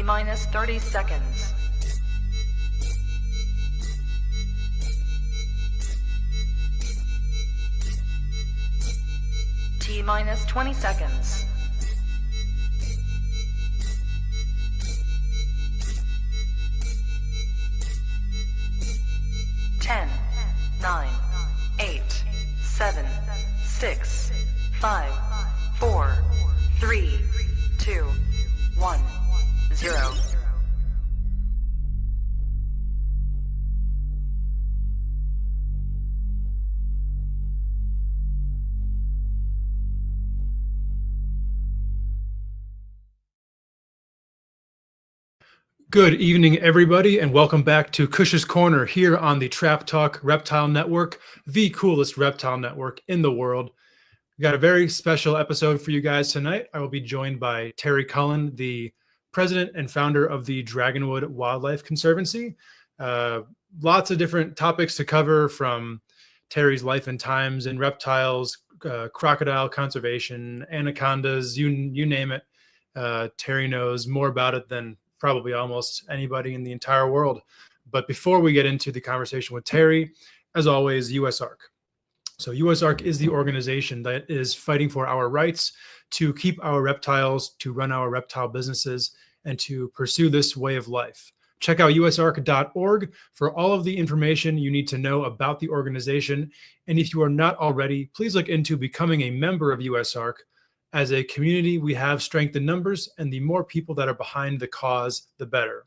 T-minus 30 seconds. T-minus 20 seconds. 10, 9, 8, 7, 6, 5, 4, 3, 2, 1, 0. Good evening, everybody, and welcome back to Kush'S Korner here on the Trap Talk Reptile Network, the coolest reptile network in the world. We got a very special episode for you guys tonight. I will be joined by Terry Cullen, the president and founder of the Dragonwood Wildlife Conservancy. Lots of different topics to cover, from Terry's life and times in reptiles, crocodile conservation, anacondas, you name it. Terry knows more about it than probably almost anybody in the entire world. But before we get into the conversation with Terry, as always, USARC. So USARC is the organization that is fighting for our rights to keep our reptiles, to run our reptile businesses, and to pursue this way of life. Check out usarc.org for all of the information you need to know about the organization. And if you are not already, please look into becoming a member of USARC. As a community, we have strength in numbers, and the more people that are behind the cause, the better.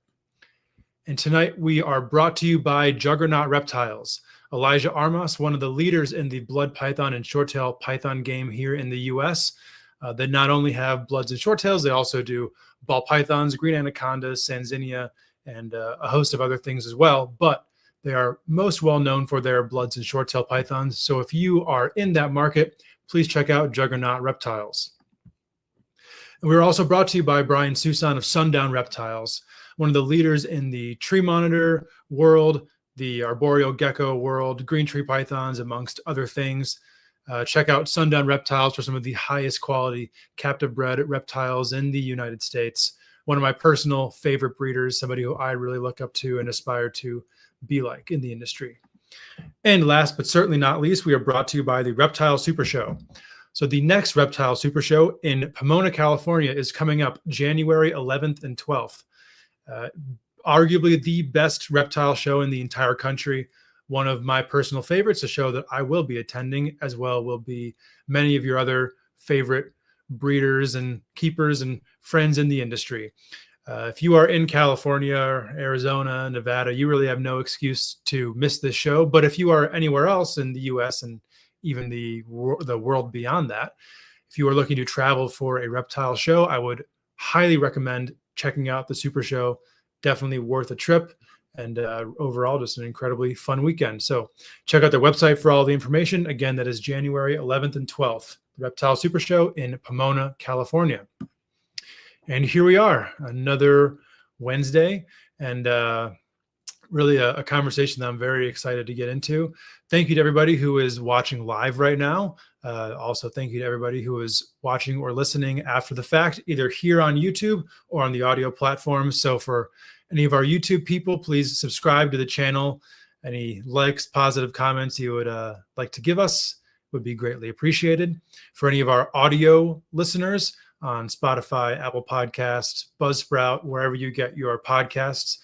And tonight we are brought to you by Juggernaut Reptiles. Elijah Armas, one of the leaders in the blood python and short-tail python game here in the U.S. They not only have bloods and short-tails, they also do ball pythons, green anacondas, sanzinia, and a host of other things as well. But they are most well known for their bloods and short-tail pythons. So if you are in that market, please check out Juggernaut Reptiles. And we're also brought to you by Brian Susan of SUNDOWN Reptiles, one of the leaders in the tree monitor world, the arboreal gecko world, green tree pythons, amongst other things. Check out SUNDOWN Reptiles for some of the highest quality captive bred reptiles in the United States. One of my personal favorite breeders, somebody who I really look up to and aspire to be like in the industry. And last but certainly not least, we are brought to you by the Reptile Super Show. So the next Reptile Super Show in Pomona, California is coming up January 11th and 12th. Arguably the best reptile show in the entire country. One of my personal favorites, a show that I will be attending, as well will be many of your other favorite breeders and keepers and friends in the industry. If you are in California, or Arizona, Nevada, you really have no excuse to miss this show. But if you are anywhere else in the U.S. and even the world beyond that, if you are looking to travel for a reptile show, I would highly recommend checking out the Super Show. Definitely worth a trip, and overall just an incredibly fun weekend. So check out their website for all the information. Again, that is January 11th and 12th, the Reptile Super Show in Pomona, California. And here we are, another Wednesday, and really a conversation that I'm very excited to get into. Thank you to everybody who is watching live right now. Also, thank you to everybody who is watching or listening after the fact, either here on YouTube or on the audio platform. So for any of our YouTube people, please subscribe to the channel. Any likes, positive comments you would like to give us would be greatly appreciated. For any of our audio listeners on Spotify, Apple Podcasts, Buzzsprout, wherever you get your podcasts,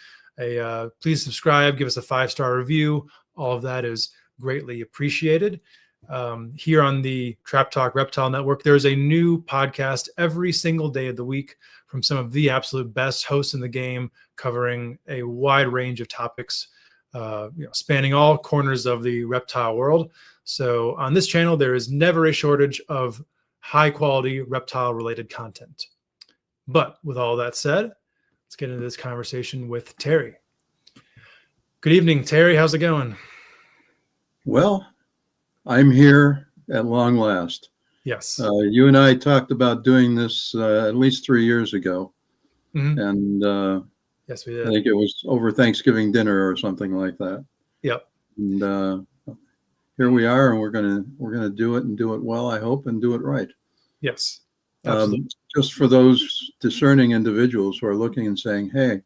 please subscribe, give us a 5-star review. All of that is greatly appreciated. Here on the Trap Talk Reptile Network, there's a new podcast every single day of the week from some of the absolute best hosts in the game, covering a wide range of topics, spanning all corners of the reptile world. So on this channel, there is never a shortage of high quality reptile related content. But with all that said, let's get into this conversation with Terry. Good evening, Terry. How's it going? Well, I'm here at long last. Yes. You and I talked about doing this at least 3 years ago. Mm-hmm. And yes, we did. I think it was over Thanksgiving dinner or something like that. Yep. And here we are, and we're gonna do it and do it well, I hope, and do it right. Yes. Absolutely. Just for those discerning individuals who are looking and saying, hey,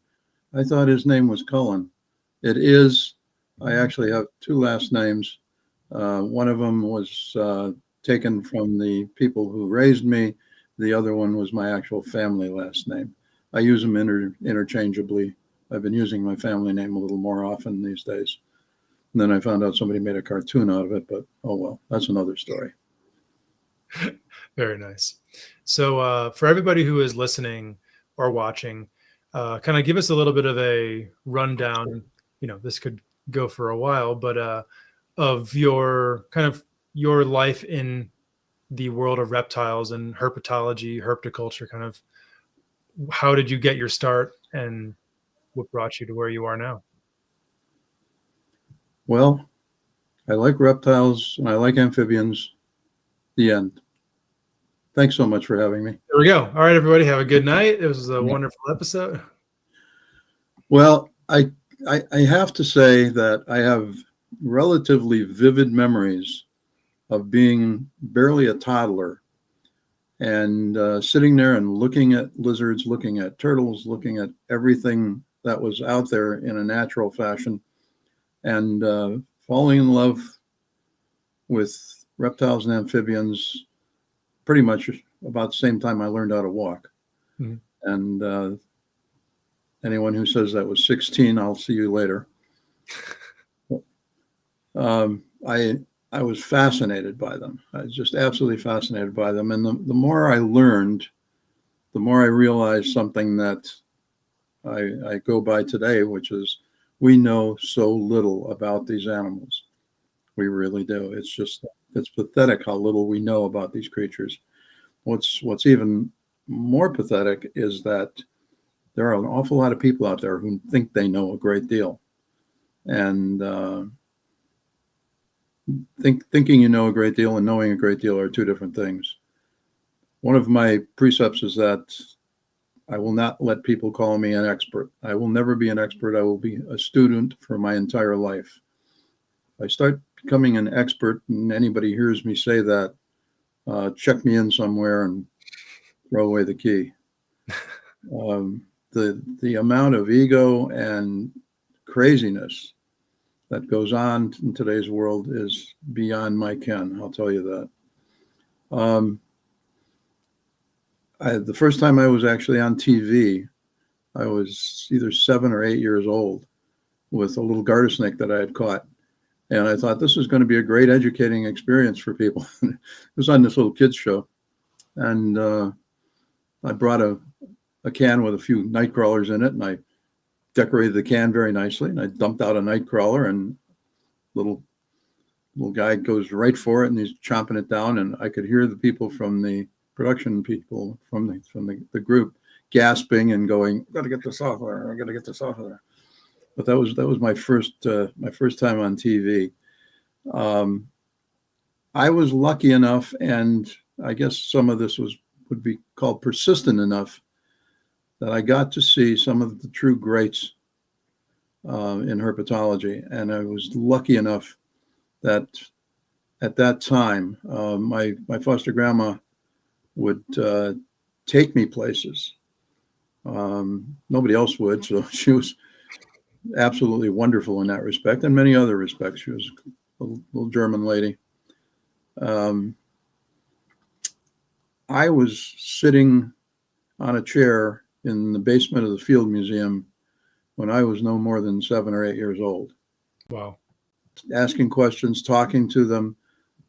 I thought his name was Cullen. It is. I actually have two last names. One of them was taken from the people who raised me. The other one was my actual family last name. I use them interchangeably. I've been using my family name a little more often these days. And then I found out somebody made a cartoon out of it, but oh well, that's another story. Very nice. So for everybody who is listening or watching, kind of give us a little bit of a rundown. This could go for a while, but of your life in the world of reptiles and herpetology, herpetoculture. Kind of, how did you get your start, and what brought you to where you are now? Well, I like reptiles and I like amphibians. The end. Thanks so much for having me. There we go. All right, everybody, have a good night. It was a wonderful episode. Well, I have to say that I have relatively vivid memories of being barely a toddler and sitting there and looking at lizards, looking at turtles, looking at everything that was out there in a natural fashion, and falling in love with reptiles and amphibians pretty much about the same time I learned how to walk. Mm-hmm. And anyone who says that was 16, I'll see you later. I was fascinated by them. I was just absolutely fascinated by them. And the more I learned, the more I realized something that I go by today, which is we know so little about these animals. We really do. It's pathetic how little we know about these creatures. What's even more pathetic is that there are an awful lot of people out there who think they know a great deal. And thinking you know a great deal and knowing a great deal are two different things. One of my precepts is that I will not let people call me an expert. I will never be an expert. I will be a student for my entire life. If I start becoming an expert and anybody hears me say that, check me in somewhere and throw away the key. The amount of ego and craziness that goes on in today's world is beyond my ken. I'll tell you that. The first time I was actually on TV, I was either 7 or 8 years old with a little garter snake that I had caught. And I thought this is going to be a great educating experience for people. It was on this little kids show. And I brought a can with a few night crawlers in it, and I decorated the can very nicely, and I dumped out a night crawler, and little guy goes right for it, and he's chomping it down, and I could hear the people from the production people from the group gasping and going, "Got to get this off of there! I got to get this off of there!" But that was my first time on TV. I was lucky enough, and I guess some of this would be called persistent enough, that I got to see some of the true greats in herpetology. And I was lucky enough that at that time, my foster grandma would take me places. Nobody else would, so she was absolutely wonderful in that respect, and many other respects. She was a little German lady. I was sitting on a chair in the basement of the Field Museum when I was no more than 7 or 8 years old. Wow. Asking questions, talking to them.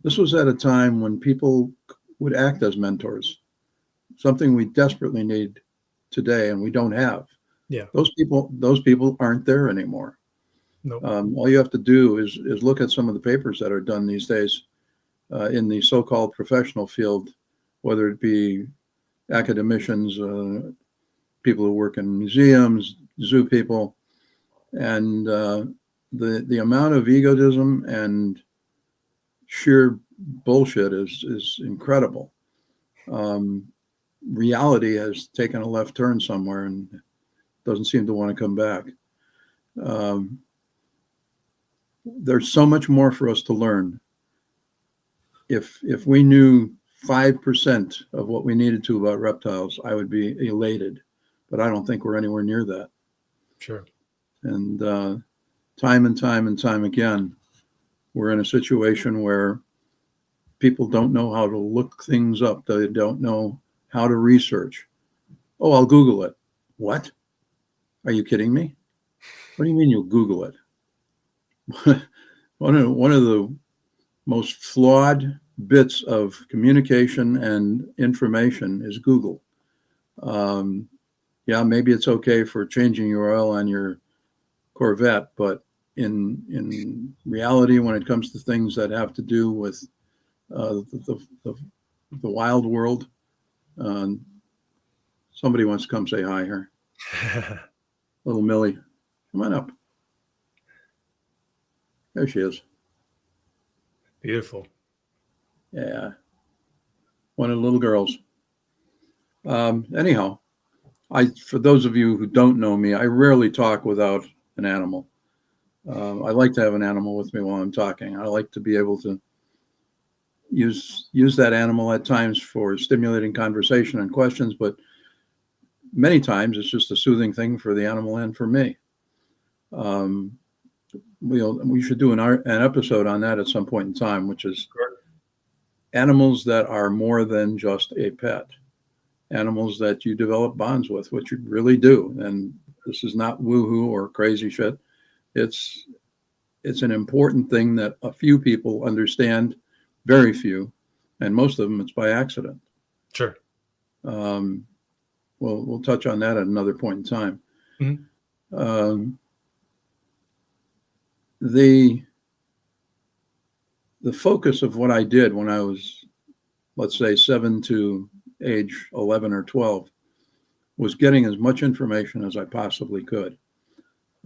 This was at a time when people would act as mentors, something we desperately need today and we don't have. Yeah. Those people aren't there anymore. Nope. All you have to do is look at some of the papers that are done these days in the so-called professional field, whether it be academicians, people who work in museums, zoo people, and the amount of egotism and sheer bullshit is incredible. Reality has taken a left turn somewhere and doesn't seem to want to come back. There's so much more for us to learn. If we knew 5% of what we needed to about reptiles, I would be elated. But I don't think we're anywhere near that. Sure. And time and time again, we're in a situation where people don't know how to look things up. They don't know how to research. Oh, I'll Google it. What? Are you kidding me? What do you mean you'll Google it? One of the most flawed bits of communication and information is Google. Yeah, maybe it's okay for changing your oil on your Corvette, but in reality, when it comes to things that have to do with the wild world, somebody wants to come say hi here. Little Millie, come on up. There she is. Beautiful. Yeah, one of the little girls. Anyhow, for those of you who don't know me, I rarely talk without an animal. I like to have an animal with me while I'm talking. I like to be able to use that animal at times for stimulating conversation and questions, but many times it's just a soothing thing for the animal and for me. We should do an episode on that at some point in time, which is animals that are more than just a pet, animals that you develop bonds with, which you really do. And this is not woohoo or crazy shit. It's an important thing that a few people understand, very few, and most of them it's by accident. Sure. We'll touch on that at another point in time. Mm-hmm. The focus of what I did when I was, let's say, 7 to age 11 or 12 was getting as much information as I possibly could.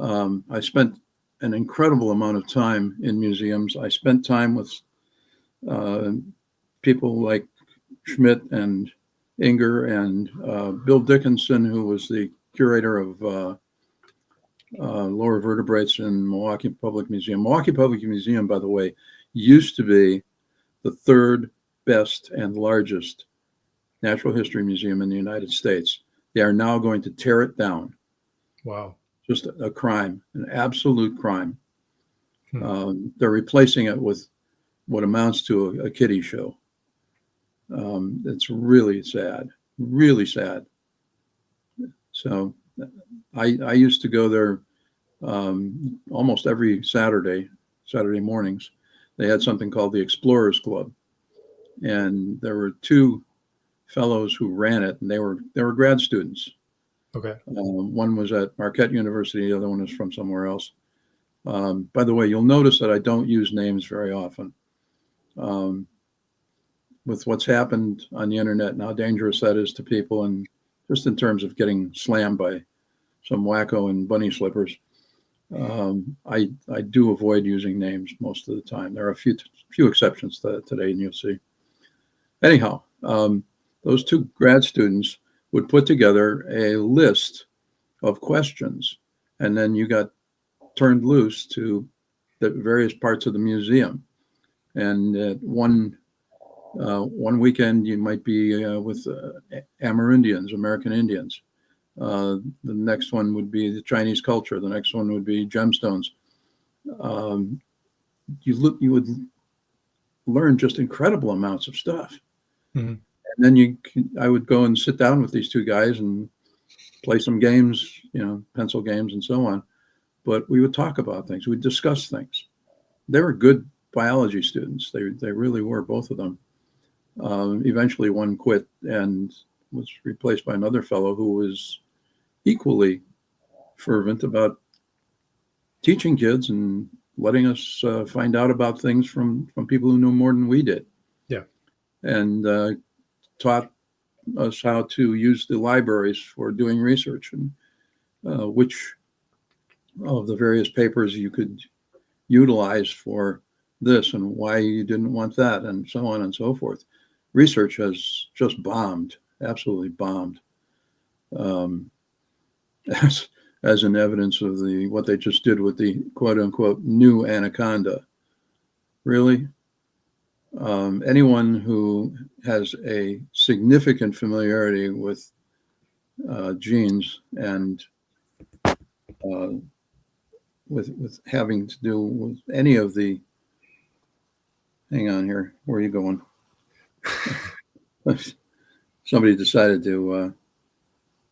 I spent an incredible amount of time in museums. I spent time with people like Schmidt and Inger and Bill Dickinson, who was the curator of lower vertebrates in Milwaukee Public Museum. Milwaukee Public Museum, by the way, used to be the third best and largest natural history museum in the United States. They are now going to tear it down. Wow. Just a crime, an absolute crime. They're replacing it with what amounts to a kiddie show. It's really sad, really sad. So I used to go there almost every Saturday mornings. They had something called the Explorers Club. And there were two fellows who ran it, and they were grad students. Okay. One was at Marquette University, the other one was from somewhere else. By the way, you'll notice that I don't use names very often. With what's happened on the internet and how dangerous that is to people, and just in terms of getting slammed by some wacko in bunny slippers, I do avoid using names most of the time. There are a few exceptions to that today, and you'll see. Anyhow, those two grad students would put together a list of questions, and then you got turned loose to the various parts of the museum. And one weekend you might be with Amerindians, American Indians. The next one would be the Chinese culture. The next one would be gemstones. You would learn just incredible amounts of stuff. Mm-hmm. And then I would go and sit down with these two guys and play some games, pencil games and so on. But we would talk about things. We'd discuss things. They were good biology students. They really were, both of them. Eventually one quit and was replaced by another fellow who was equally fervent about teaching kids and letting us find out about things from people who knew more than we did. Yeah. And taught us how to use the libraries for doing research and which of the various papers you could utilize for this and why you didn't want that and so on and so forth. Research has just bombed, absolutely bombed, as an evidence of what they just did with the quote unquote new anaconda. Really? anyone who has a significant familiarity with genes and with having to do with any of the, hang on here, where are you going? Somebody decided to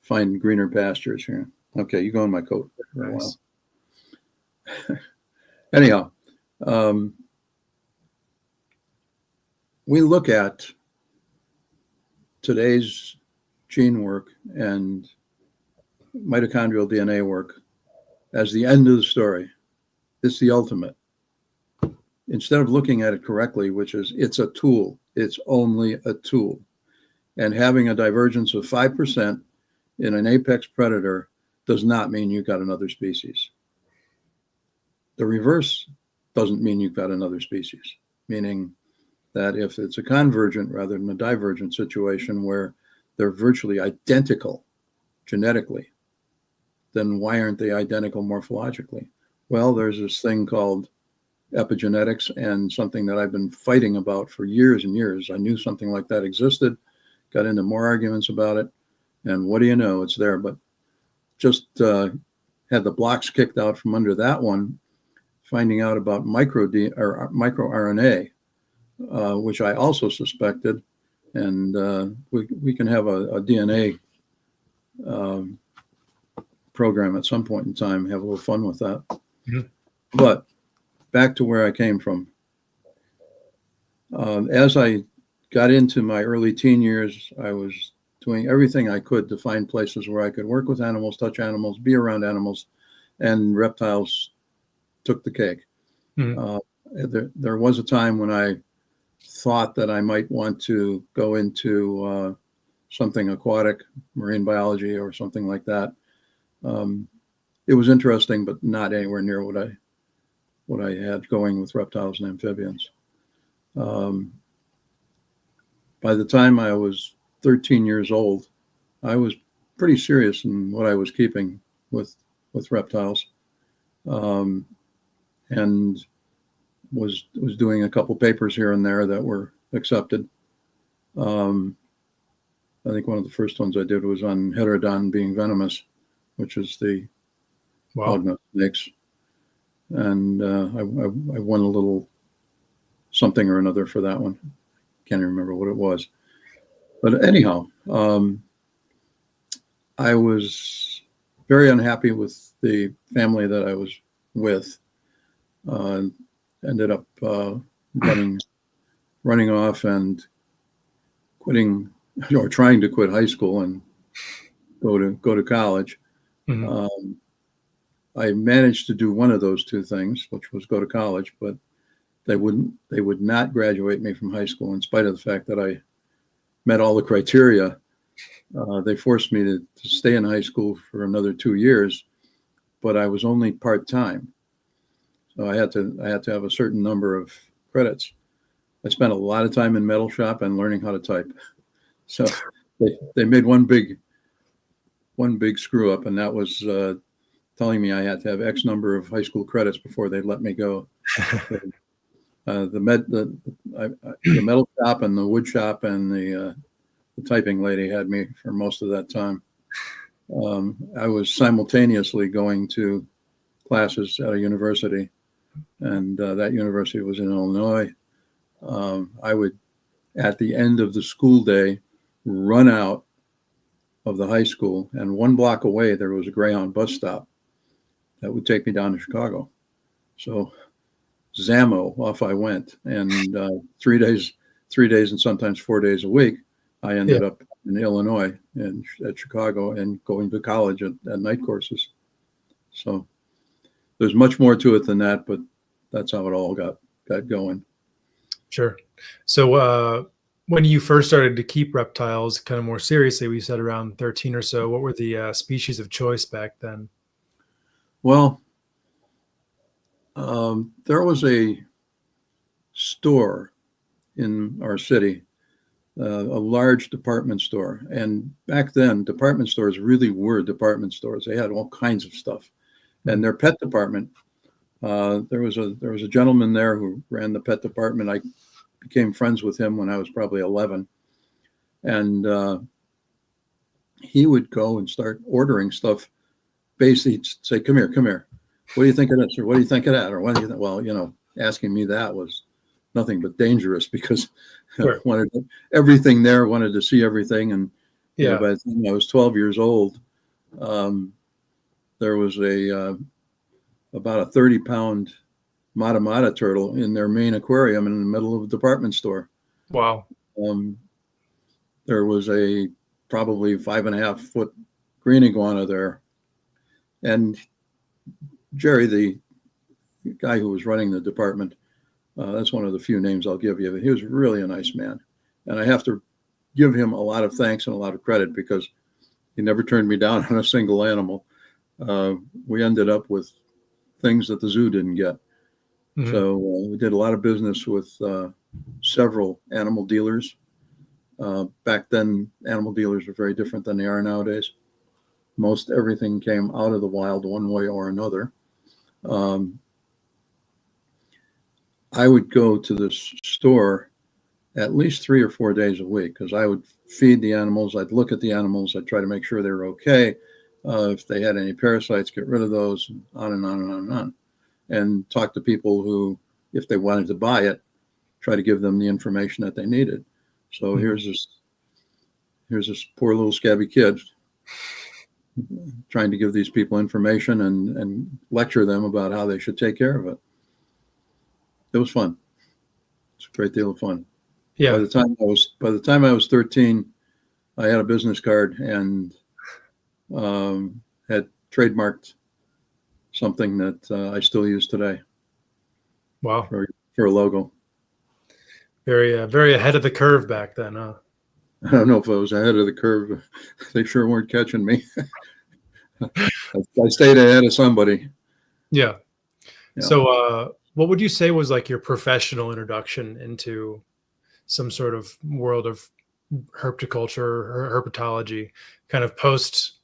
find greener pastures here. Okay, you go in my coat for a while. Anyhow, we look at today's gene work and mitochondrial DNA work as the end of the story. It's the ultimate. Instead of looking at it correctly, which is it's a tool, it's only a tool. And having a divergence of 5% in an apex predator does not mean you've got another species. The reverse doesn't mean you've got another species, meaning that if it's a convergent rather than a divergent situation where they're virtually identical genetically, then why aren't they identical morphologically? Well, there's this thing called epigenetics, and something that I've been fighting about for years and years. I knew something like that existed, got into more arguments about it, and what do you know, it's there. But just had the blocks kicked out from under that one, finding out about microRNA, which I also suspected, and we can have a DNA program at some point in time, have a little fun with that. Mm-hmm. But back to where I came from. As I got into my early teen years, I was doing everything I could to find places where I could work with animals, touch animals, be around animals, and reptiles took the cake. Mm-hmm. There was a time when I thought that I might want to go into something aquatic, marine biology or something like that. It was interesting, but not anywhere near what I had going with reptiles and amphibians. By the time I was 13 years old, I was pretty serious in what I was keeping with reptiles, and was doing a couple papers here and there that were accepted. I think one of the first ones I did was on heterodon being venomous, which is the hognose snakes. And I won a little something or another for that one. Can't even remember what it was. But anyhow, I was very unhappy with the family that I was with. Ended up running off and quitting, or trying to quit high school and go to college. Mm-hmm. I managed to do one of those two things, which was go to college, but they would not graduate me from high school in spite of the fact that I met all the criteria. They forced me to stay in high school for another 2 years, but I was only part-time. So I had to have a certain number of credits. I spent a lot of time in metal shop and learning how to type. So they made one big screw up, and that was telling me I had to have X number of high school credits before they'd let me go. The metal shop and the wood shop and the typing lady had me for most of that time. I was simultaneously going to classes at a university, and that university was in Illinois. I would, at the end of the school day, run out of the high school, and 1 block away there was a Greyhound bus stop that would take me down to Chicago. So Zammo, off I went, and 3 days and sometimes 4 days a week, I ended up in Illinois and at Chicago and going to college at night courses. So there's much more to it than that, but that's how it all got going. Sure. So when you first started to keep reptiles kind of more seriously, we said around 13 or so, what were the species of choice back then? Well, there was a store in our city, a large department store. And back then, department stores really were department stores. They had all kinds of stuff. And their pet department, there was a gentleman there who ran the pet department. I became friends with him when I was probably 11. And he would go and start ordering stuff. Basically, he'd say, come here, come here. What do you think of this? Or what do you think of that? Or what do you think? Well, asking me that was nothing but dangerous, because Sure. everything there, wanted to see everything. And Yeah. by the time I was 12 years old, there was about a 30-pound Mata turtle in their main aquarium in the middle of a department store. Wow. There was a probably 5.5-foot green iguana there. And Jerry, the guy who was running the department, that's one of the few names I'll give you. But he was really a nice man. And I have to give him a lot of thanks and a lot of credit, because he never turned me down on a single animal. We ended up with things that the zoo didn't get. Mhm. So we did a lot of business with several animal dealers. Back then, animal dealers were very different than they are nowadays. Most everything came out of the wild one way or another. I would go to the store at least 3 or 4 days a week, because I would feed the animals. I'd look at the animals. I'd try to make sure they were okay. If they had any parasites, get rid of those, and on and on and on and on. And talk to people who, if they wanted to buy it, try to give them the information that they needed. So here's this poor little scabby kid trying to give these people information and lecture them about how they should take care of it. It was fun. It's a great deal of fun. Yeah. By the time I was 13, I had a business card and had trademarked something that I still use today. Wow. For a logo. Very ahead of the curve back then, huh? I don't know if I was ahead of the curve. They sure weren't catching me. I stayed ahead of somebody. Yeah. Yeah. So what would you say was like your professional introduction into some sort of world of herpetoculture or herpetology, kind of post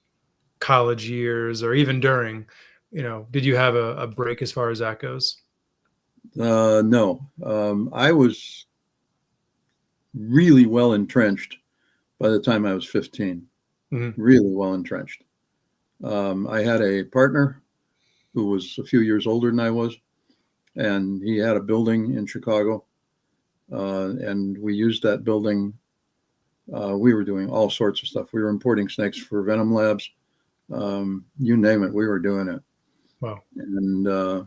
college years, or even during? Did you have a break as far as that goes? No. I was really well entrenched by the time I was 15. Mm-hmm. Really well entrenched. I had a partner who was a few years older than I was, and he had a building in Chicago, and we used that building. We were doing all sorts of stuff. We were importing snakes for venom labs. You name it, we were doing it. Wow. And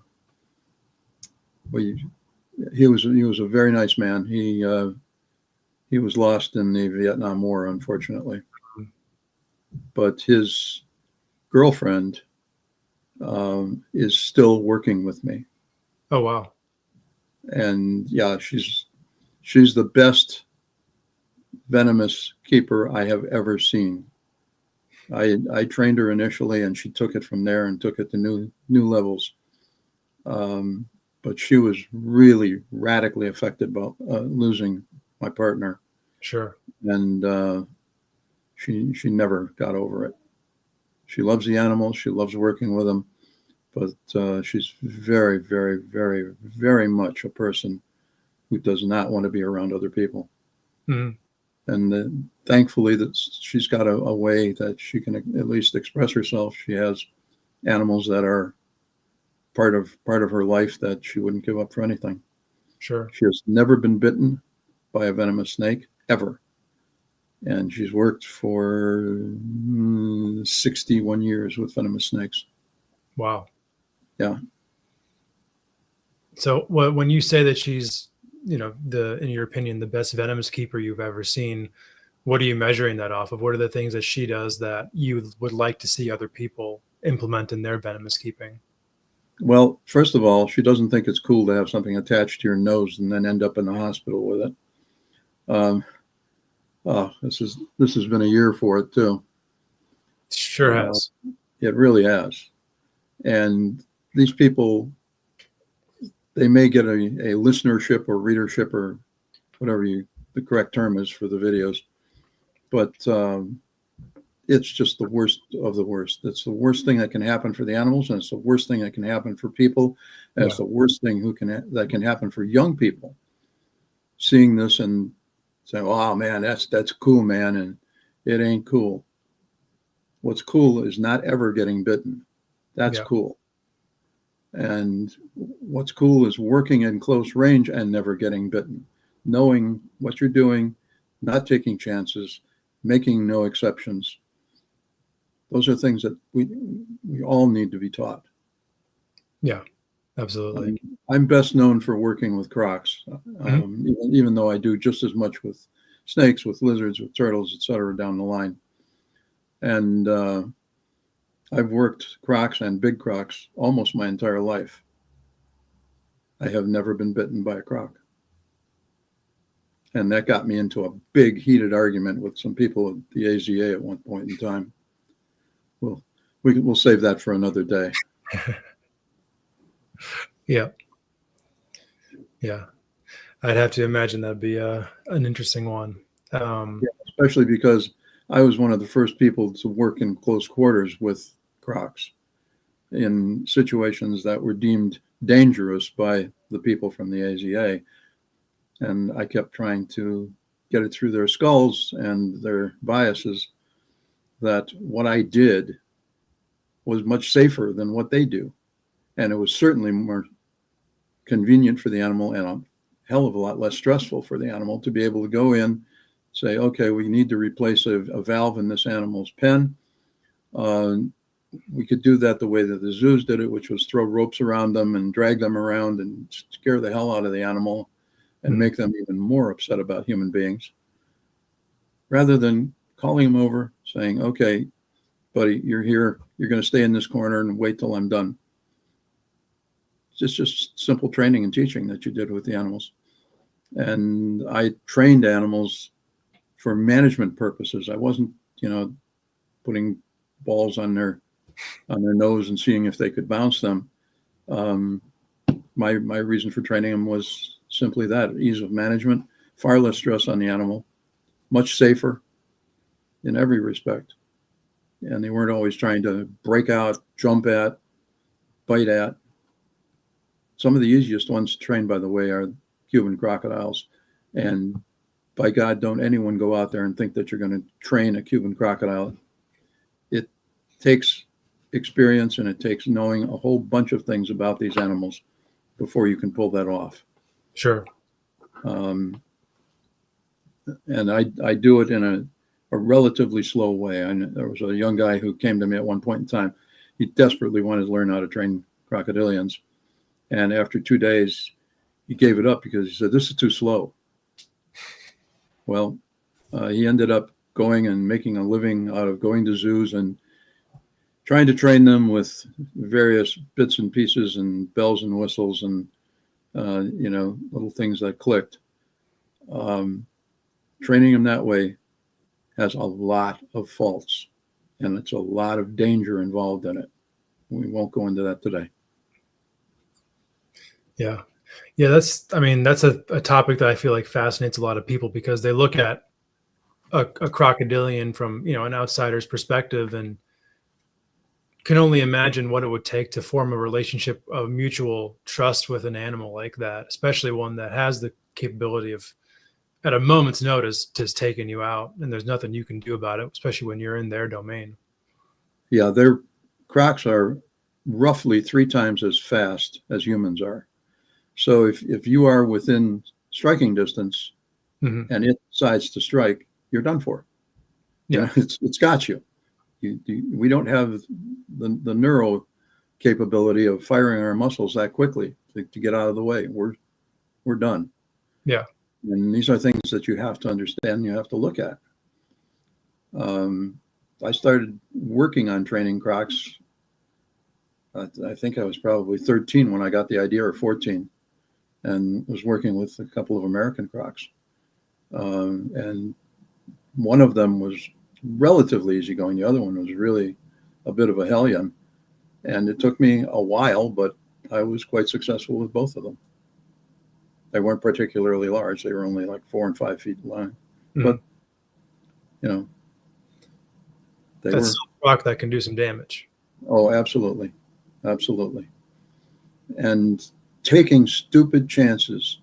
he was a very nice man. He was lost in the Vietnam War, unfortunately. But his girlfriend is still working with me. Oh, wow. And yeah, she's the best venomous keeper I have ever seen. I trained her initially, and she took it from there and took it to new levels. But she was really radically affected by losing my partner. Sure. And she never got over it. She loves the animals. She loves working with them. But she's very, very, very, very much a person who does not want to be around other people. Mm-hmm. And thankfully that she's got a way that she can at least express herself. She has animals that are part of her life that she wouldn't give up for anything. Sure. She has never been bitten by a venomous snake, ever. And she's worked for 61 years with venomous snakes. Wow. Yeah. So when you say that she's, in your opinion, the best venomous keeper you've ever seen, what are you measuring that off of? What are the things that she does that you would like to see other people implement in their venomous keeping? Well, first of all, she doesn't think it's cool to have something attached to your nose and then end up in the hospital with it. This has been a year for it too. Sure has. It really has. And these people, they may get a listenership or readership or whatever the correct term is for the videos, but it's just the worst of the worst. It's the worst thing that can happen for the animals, and it's the worst thing that can happen for people, and it's the worst thing that can happen for young people. seeing this and saying, "Oh man, that's cool, man," and it ain't cool. What's cool is not ever getting bitten. That's cool. And what's cool is working in close range and never getting bitten, knowing what you're doing, not taking chances, making no exceptions. Those are things that we all need to be taught. Yeah, absolutely. I'm best known for working with crocs, even though I do just as much with snakes, with lizards, with turtles, et cetera, down the line. And I've worked crocs and big crocs almost my entire life. I have never been bitten by a croc. And that got me into a big heated argument with some people at the AZA at one point in time. Well, we'll save that for another day. Yeah. I'd have to imagine that'd be an interesting one. Especially because I was one of the first people to work in close quarters with crocs in situations that were deemed dangerous by the people from the AZA. And I kept trying to get it through their skulls and their biases that what I did was much safer than what they do. And it was certainly more convenient for the animal and a hell of a lot less stressful for the animal to be able to go in, say, okay, we need to replace a valve in this animal's pen. We could do that the way that the zoos did it, which was throw ropes around them and drag them around and scare the hell out of the animal and make them even more upset about human beings, rather than calling them over, saying, okay, buddy, you're here, you're going to stay in this corner and wait till I'm done. It's just simple training and teaching that you did with the animals. And I trained animals for management purposes. I wasn't, putting balls on their nose and seeing if they could bounce them. My reason for training them was simply that: ease of management, far less stress on the animal, much safer in every respect. And they weren't always trying to break out, jump at, bite at. Some of the easiest ones to train, by the way, are Cuban crocodiles. And by God, don't anyone go out there and think that you're going to train a Cuban crocodile. It takes experience and it takes knowing a whole bunch of things about these animals before you can pull that off. Sure. And I do it in a relatively slow way. There was a young guy who came to me at one point in time. He desperately wanted to learn how to train crocodilians. And after 2 days, he gave it up because he said, this is too slow. Well, he ended up going and making a living out of going to zoos and trying to train them with various bits and pieces and bells and whistles and, little things that clicked. Training them that way has a lot of faults, and it's a lot of danger involved in it. We won't go into that today. Yeah. That's a topic that I feel like fascinates a lot of people because they look at a crocodilian from, an outsider's perspective and can only imagine what it would take to form a relationship of mutual trust with an animal like that, especially one that has the capability of, at a moment's notice, just taking you out, and there's nothing you can do about it, especially when you're in their domain. Yeah, their crocs are roughly 3 times as fast as humans are. So if you are within striking distance and it decides to strike, you're done for. Yeah, it's got you. We don't have the neural capability of firing our muscles that quickly to get out of the way. We're done. Yeah. And these are things that you have to understand, you have to look at. I started working on training crocs. I think I was probably 13 when I got the idea, or 14, and was working with a couple of American crocs. And one of them was relatively easygoing. The other one was really a bit of a hellion. And it took me a while, but I was quite successful with both of them. They weren't particularly large. They were only like 4 and 5 feet long. But, that's a rock that can do some damage. Oh, absolutely. Absolutely. And taking stupid chances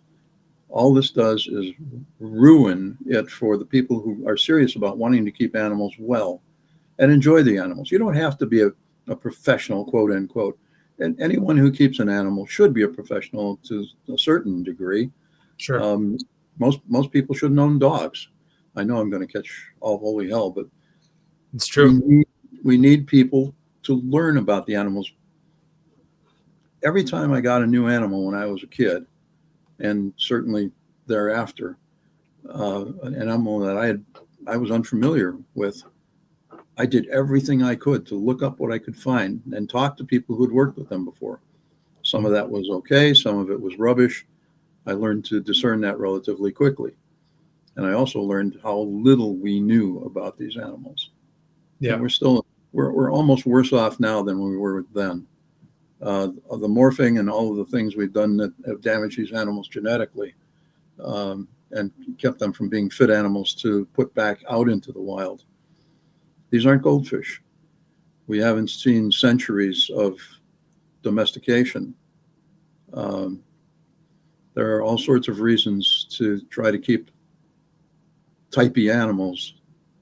All this does is ruin it for the people who are serious about wanting to keep animals well and enjoy the animals. You don't have to be a professional, quote unquote. And anyone who keeps an animal should be a professional to a certain degree. Sure. Most people shouldn't own dogs. I know I'm going to catch all holy hell, but It's true. we need people to learn about the animals. Every time I got a new animal when I was a kid, and certainly thereafter, an animal that I was unfamiliar with, I did everything I could to look up what I could find and talk to people who'd worked with them before. Some of that was okay, some of it was rubbish. I learned to discern that relatively quickly. And I also learned how little we knew about these animals. Yeah. And we're almost worse off now than we were then. The morphing and all of the things we've done that have damaged these animals genetically, and kept them from being fit animals to put back out into the wild. These aren't goldfish. We haven't seen centuries of domestication. There are all sorts of reasons to try to keep typey animals,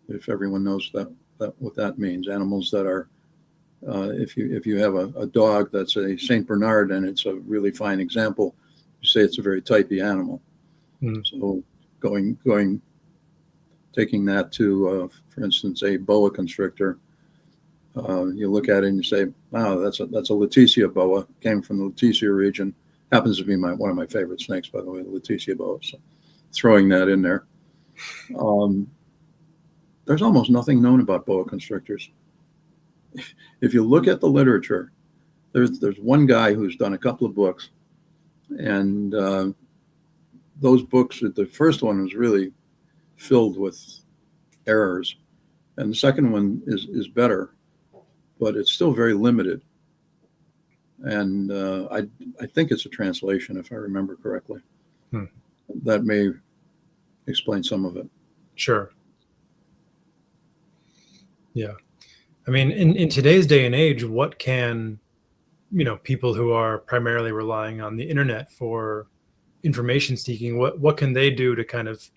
if everyone knows what that means. Animals that are, if you have a dog that's a Saint Bernard and it's a really fine example, you say it's a very typey animal. So taking that to, for instance, a boa constrictor, you look at it and you say, wow, that's a Leticia boa, came from the Leticia region. Happens to be one of my favorite snakes, by the way, the Leticia boa. So throwing that in there. There's almost nothing known about boa constrictors. If you look at the literature, there's one guy who's done a couple of books, and those books, the first one was really filled with errors, and the second one is better, but it's still very limited. And I think it's a translation, if I remember correctly. That may explain some of it. Sure. Yeah. I mean, in today's day and age, what can, people who are primarily relying on the internet for information seeking, what can they do to kind of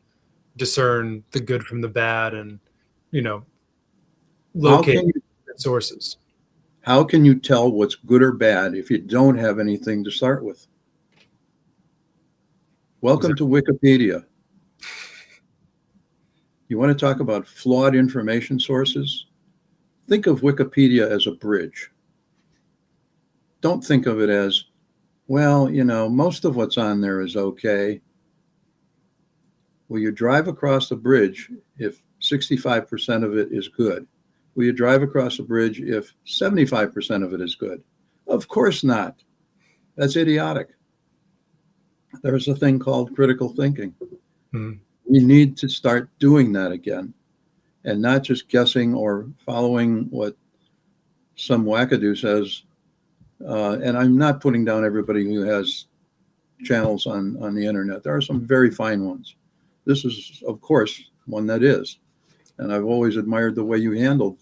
discern the good from the bad and, locate sources? How can you tell what's good or bad if you don't have anything to start with? Welcome to Wikipedia. You want to talk about flawed information sources? Think of Wikipedia as a bridge. Don't think of it as, well, most of what's on there is okay. Will you drive across the bridge if 65% of it is good? Will you drive across the bridge if 75% of it is good? Of course not. That's idiotic. There's a thing called critical thinking. We need to start doing that again, and not just guessing or following what some wackadoo says. And I'm not putting down everybody who has channels on the internet. There are some very fine ones. This is, of course, one that is. And I've always admired the way you handled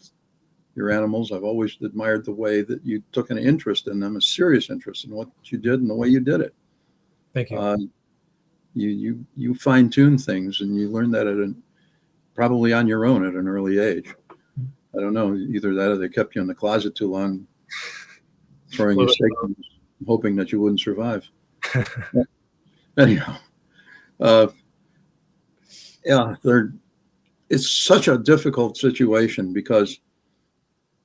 your animals. I've always admired the way that you took an interest in them, a serious interest in what you did and the way you did it. Thank you. You fine-tune things, and you learn that probably on your own at an early age. I don't know, either that or they kept you in the closet too long, throwing you steak, hoping that you wouldn't survive. Anyhow, it's such a difficult situation, because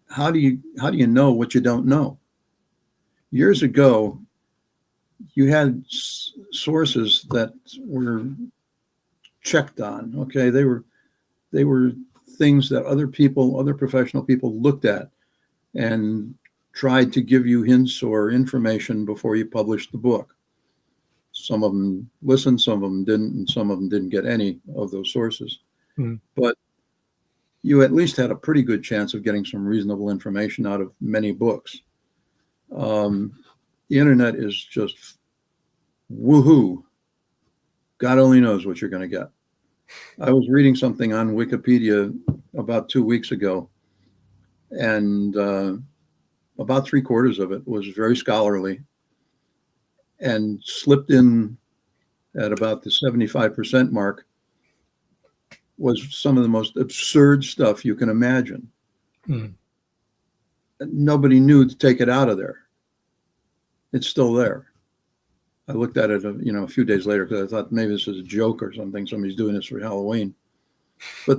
how do you know what you don't know? Years ago, you had sources that were checked on. Okay, they were things that other professional people looked at and tried to give you hints or information before you published the book. Some of them listened, some of them didn't, and some of them didn't get any of those sources. But you at least had a pretty good chance of getting some reasonable information out of many books. The internet is just woohoo. God only knows what you're going to get. I was reading something on Wikipedia about 2 weeks ago, and about 3/4 of it was very scholarly and slipped in at about the 75% mark was some of the most absurd stuff you can imagine. Mm. Nobody knew to take it out of there. It's still there. I looked at it, a few days later because I thought maybe this was a joke or something. Somebody's doing this for Halloween. But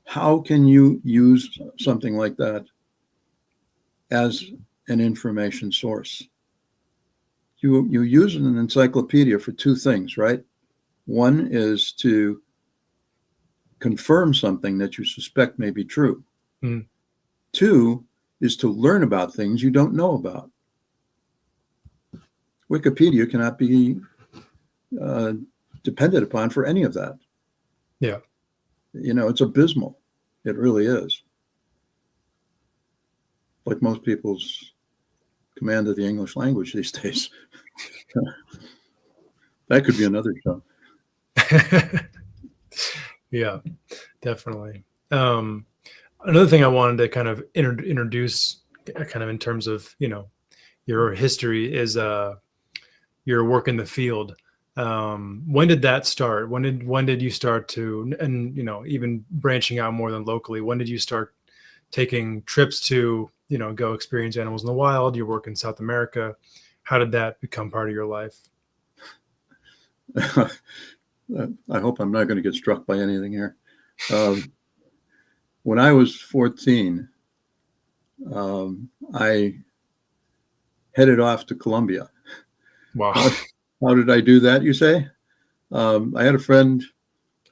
how can you use something like that as an information source? You use an encyclopedia for two things, right? One is to confirm something that you suspect may be true. Mm. Two is to learn about things you don't know about. Wikipedia cannot be depended upon for any of that. Yeah. It's abysmal. It really is. Like most people's command of the English language these days. That could be another show. Yeah, definitely. Another thing I wanted to kind of introduce kind of in terms of, your history is your work in the field. When did that start? When did you start to, and even branching out more than locally, when did you start taking trips to, go experience animals in the wild? You work in South America. How did that become part of your life? I hope I'm not going to get struck by anything here. When I was 14, I headed off to Colombia. Wow. How did I do that, you say? I had a friend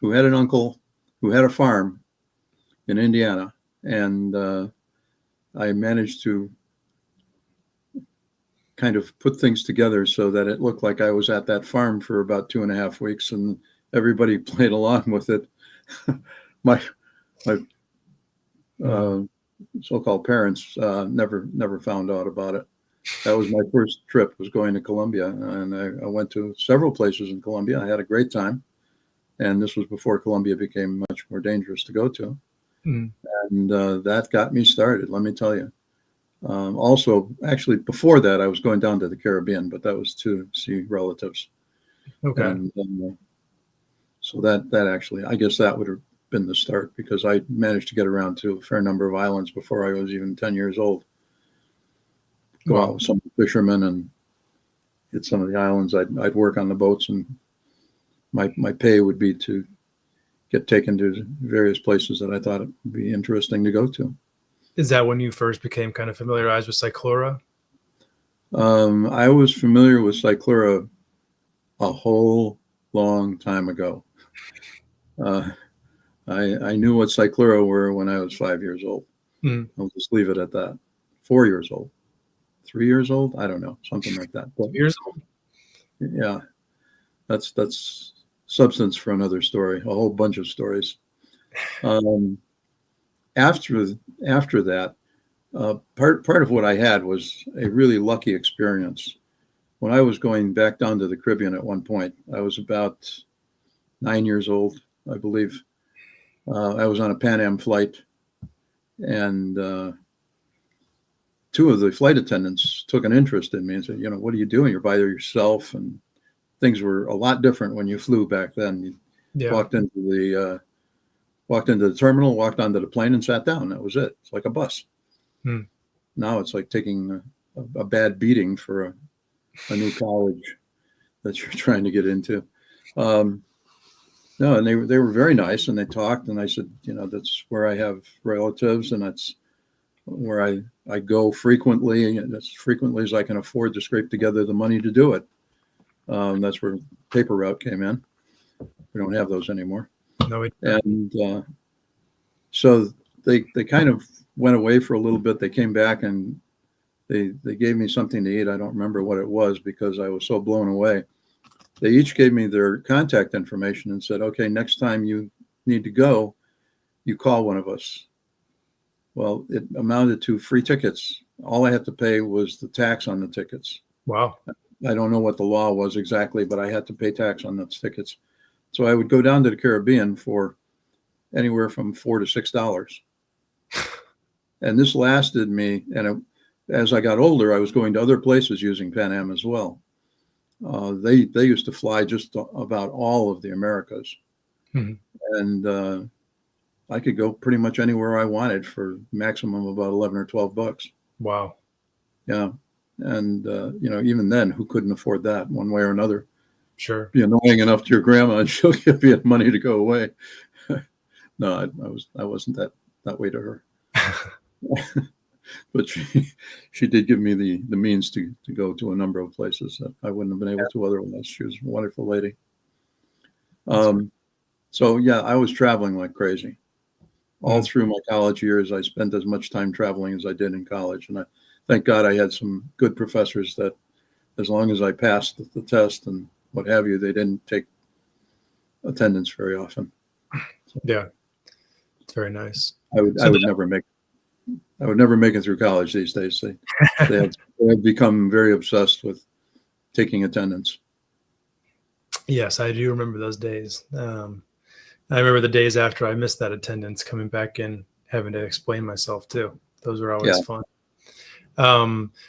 who had an uncle who had a farm in Indiana, and I managed to kind of put things together so that it looked like I was at that farm for about 2.5 weeks, and everybody played along with it. my so-called parents never found out about it. That was my first trip, was going to Colombia, and I went to several places in Colombia. I had a great time, and this was before Colombia became much more dangerous to go to. Mm. And that got me started, let me tell you. Also, actually, before that, I was going down to the Caribbean, but that was to see relatives. Okay. And so that actually, I guess that would have been the start, because I managed to get around to a fair number of islands before I was even 10 years old. Go out with some fishermen and hit some of the islands. I'd work on the boats, and my pay would be to get taken to various places that I thought it would be interesting to go to. Is that when you first became kind of familiarized with Cyclura? I was familiar with Cyclura a whole long time ago. I knew what Cyclura were when I was 5 years old. Mm. I'll just leave it at that. 4 years old. 3 years old? I don't know, something like that. But, 2 years old? Yeah, that's substance for another story. A whole bunch of stories. After that, part of what I had was a really lucky experience. When I was going back down to the Caribbean at one point, I was about 9 years old, I believe. I was on a Pan Am flight, and two of the flight attendants took an interest in me and said, what are you doing? You're by yourself. And things were a lot different when you flew back then. You walked into the terminal, walked onto the plane, and sat down. That was it. It's like a bus. Hmm. Now it's like taking a bad beating for a new college that you're trying to get into. No, and they were very nice, and they talked, and I said, that's where I have relatives, and that's where I go frequently, and as frequently as I can afford to scrape together the money to do it. That's where paper route came in. We don't have those anymore. No, and so they kind of went away for a little bit. They came back, and they gave me something to eat. I don't remember what it was because I was so blown away. They each gave me their contact information and said, okay, next time you need to go, you call one of us. Well, it amounted to free tickets. All I had to pay was the tax on the tickets. Wow. I don't know what the law was exactly, but I had to pay tax on those tickets. So I would go down to the Caribbean for anywhere from $4 to $6. And this lasted me, and as I got older, I was going to other places using Pan Am as well. They used to fly just about all of the Americas, Mhm. and I could go pretty much anywhere I wanted for maximum about 11 or 12 bucks. Wow. Yeah, and even then, who couldn't afford that one way or another? Sure. Be annoying enough to your grandma, and she'll give you money to go away. No, I wasn't that way to her. But she did give me the means to go to a number of places that I wouldn't have been able to otherwise. She was a wonderful lady. So yeah, I was traveling like crazy. All through my college years, I spent as much time traveling as I did in college. And I thank God I had some good professors that as long as I passed the test and what have you, they didn't take attendance very often. So Yeah. It's very nice. I would never make it through college these days. They have become very obsessed with taking attendance. Yes, I do remember those days. I remember the days after I missed that attendance, coming back in, having to explain myself too. Those were always fun.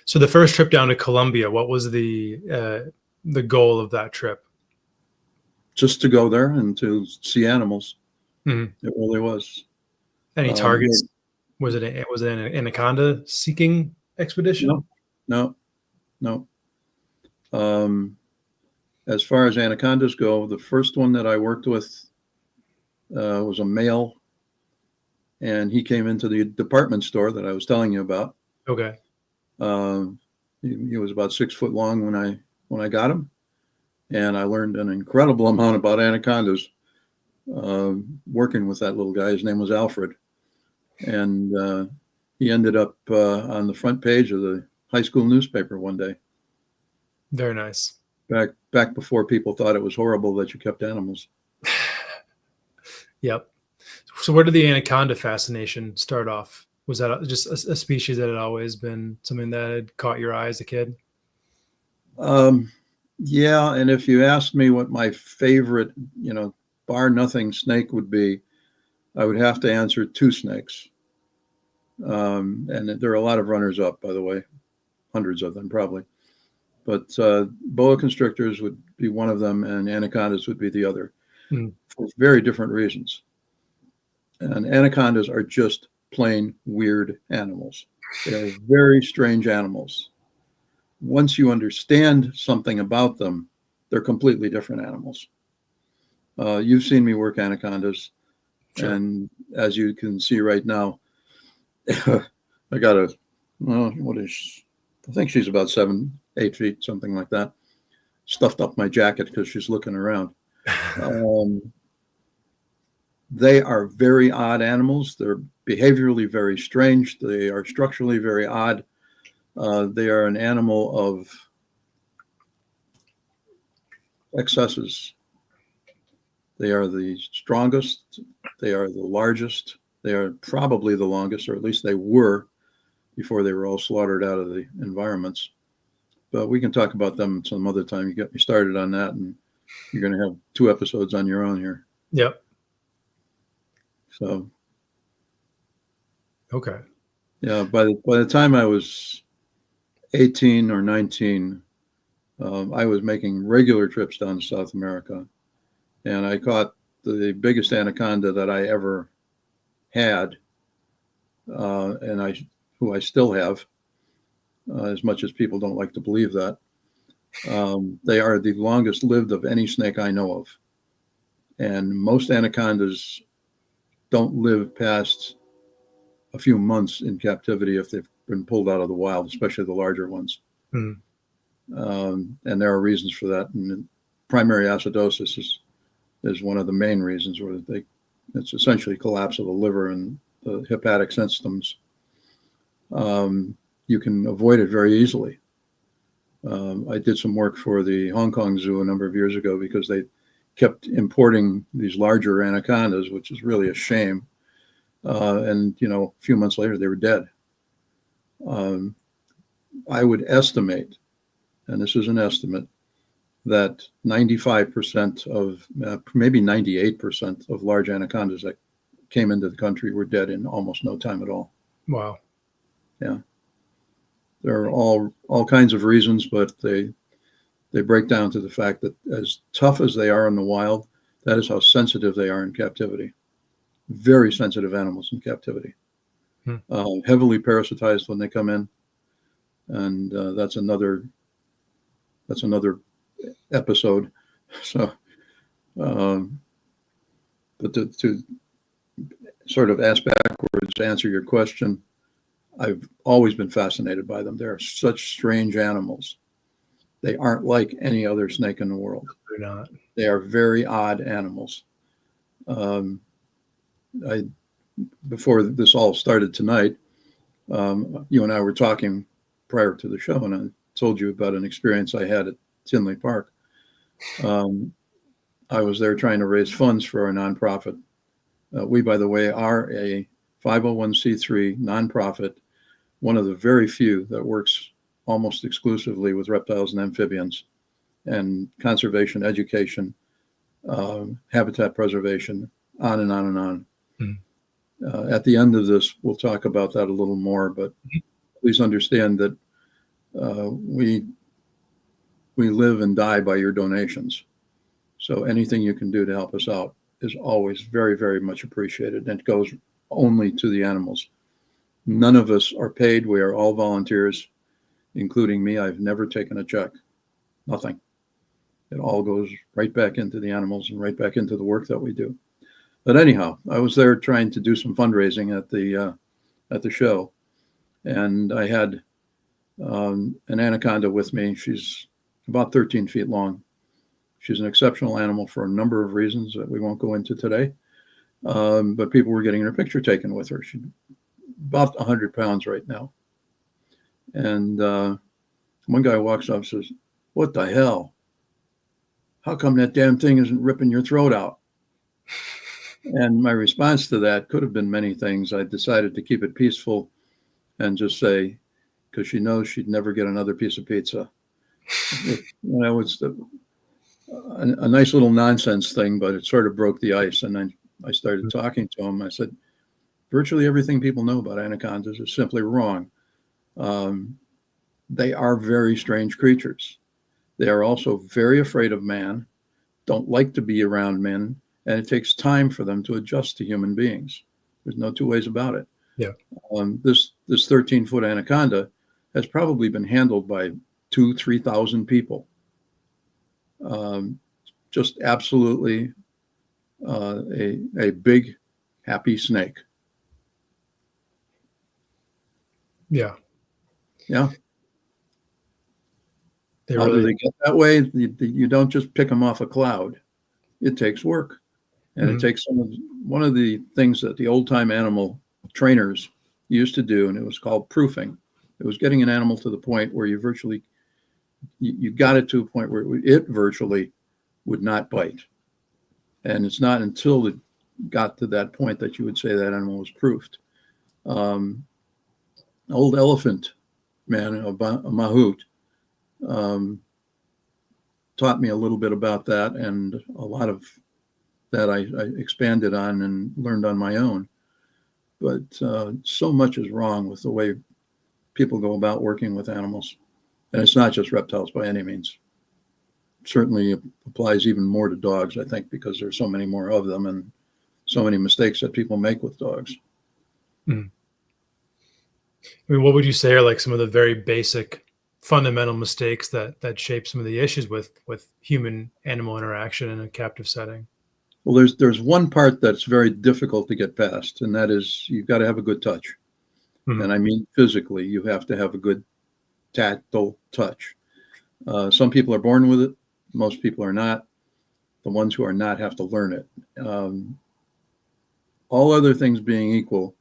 So the first trip down to Colombia, what was the goal of that trip? Just to go there and to see animals. Mm-hmm. It really was. Any targets? Was it an anaconda seeking expedition? No. As far as anacondas go, the first one that I worked with was a male, and he came into the department store that I was telling you about. Okay. He was about 6 foot long when I got him, and I learned an incredible amount about anacondas working with that little guy. His name was Alfred, and he ended up on the front page of the high school newspaper one day. Very nice. Back before people thought it was horrible that you kept animals. Yep. So where did the anaconda fascination start off? Was that just a species that had always been something that had caught your eye as a kid? Yeah, and if you asked me what my favorite, bar nothing snake would be, I would have to answer two snakes. And there are a lot of runners up, by the way, hundreds of them probably. But boa constrictors would be one of them, and anacondas would be the other, for very different reasons. And anacondas are just plain weird animals. They are very strange animals. Once you understand something about them, they're completely different animals. You've seen me work anacondas, sure. And as you can see right now, I got I think she's about 7-8 feet, something like that, stuffed up my jacket because she's looking around. They are very odd animals. They're behaviorally very strange. They are structurally very odd. They are an animal of excesses. They are the strongest. They are the largest. They are probably the longest, or at least they were before they were all slaughtered out of the environments. But we can talk about them some other time. You get me started on that, and you're going to have 2 episodes on your own here. Yep. So. Okay. Yeah, by the time I was 18 or 19, I was making regular trips down to South America, and I caught the biggest anaconda that I ever had, and who I still have, as much as people don't like to believe that. They are the longest lived of any snake I know of, and most anacondas don't live past a few months in captivity if they've been pulled out of the wild, especially the larger ones. And there are reasons for that. And primary acidosis is one of the main reasons, where it's essentially collapse of the liver and the hepatic systems. You can avoid it very easily. I did some work for the Hong Kong Zoo a number of years ago because they kept importing these larger anacondas, which is really a shame. And a few months later, they were dead. I would estimate, and this is an estimate, that 95% of, maybe 98% of large anacondas that came into the country were dead in almost no time at all. Wow. Yeah. There are all kinds of reasons, but they they break down to the fact that as tough as they are in the wild, that is how sensitive they are in captivity. Very sensitive animals in captivity. Heavily parasitized when they come in, and that's another episode. So, but to sort of ask backwards, to answer your question, I've always been fascinated by them. They're such strange animals. They aren't like any other snake in the world. They're not. They are very odd animals. Before this all started tonight, you and I were talking prior to the show, and I told you about an experience I had at Tinley Park. I was there trying to raise funds for our nonprofit. We, by the way, are a 501c3 nonprofit, one of the very few that works almost exclusively with reptiles and amphibians and conservation education, habitat preservation, on and on and on. At the end of this, we'll talk about that a little more, but please understand that we live and die by your donations. So anything you can do to help us out is always very, very much appreciated, and it goes only to the animals. None of us are paid. We are all volunteers, including me. I've never taken a check, nothing. It all goes right back into the animals and right back into the work that we do. But anyhow, I was there trying to do some fundraising at the show, and I had an anaconda with me. She's about 13 feet long. She's an exceptional animal for a number of reasons that we won't go into today. But people were getting her picture taken with her. She's about 100 pounds right now. And one guy walks up and says, "What the hell? How come that damn thing isn't ripping your throat out?" And my response to that could have been many things. I decided to keep it peaceful and just say, because she knows she'd never get another piece of pizza. That was a nice little nonsense thing, but it sort of broke the ice. And I started talking to him. I said, virtually everything people know about anacondas is simply wrong. They are very strange creatures. They are also very afraid of man, don't like to be around men, and it takes time for them to adjust to human beings. There's no two ways about it. Yeah. This 13-foot anaconda has probably been handled by 2,000-3,000 people. Just absolutely a big, happy snake. Yeah. Yeah. How do they get that way? You don't just pick them off a cloud. It takes work. And it takes one of the things that the old-time animal trainers used to do, and it was called proofing. It was getting an animal to the point where you got it to a point where it virtually would not bite. And it's not until it got to that point that you would say that animal was proofed. Old elephant man, a mahout, taught me a little bit about that, and a lot of that I expanded on and learned on my own. But so much is wrong with the way people go about working with animals. And it's not just reptiles by any means. Certainly applies even more to dogs, I think, because there's so many more of them and so many mistakes that people make with dogs. I mean, what would you say are like some of the very basic fundamental mistakes that shape some of the issues with human animal interaction in a captive setting? Well, there's one part that's very difficult to get past, and that is you've got to have a good touch. And I mean physically, you have to have a good tactile touch. Some people are born with it. Most people are not. The ones who are not have to learn it. All other things being equal,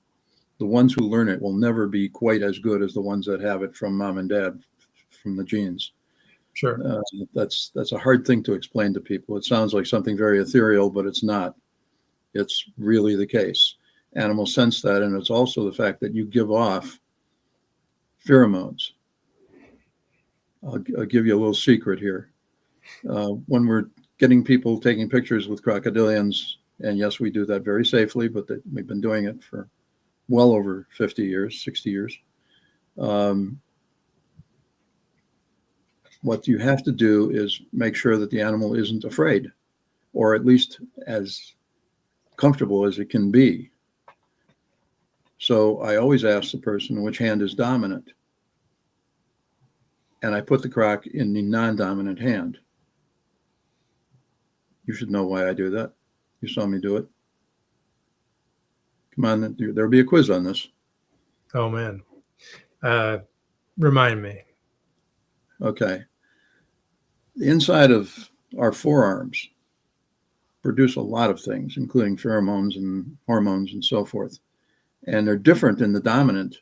the ones who learn it will never be quite as good as the ones that have it from mom and dad, from the genes. Sure. That's a hard thing to explain to people. It sounds like something very ethereal, but it's not. It's really the case. Animals sense that, and it's also the fact that you give off pheromones. I'll give you a little secret here. When we're getting people taking pictures with crocodilians, and yes, we do that very safely, but we've been doing it for well over 50 years, 60 years. what you have to do is make sure that the animal isn't afraid, or at least as comfortable as it can be. So I always ask the person which hand is dominant. And I put the crock in the non-dominant hand. You should know why I do that. You saw me do it. Come on, there'll be a quiz on this. Oh, man. Remind me. Okay. The inside of our forearms produce a lot of things, including pheromones and hormones and so forth. And they're different in the dominant,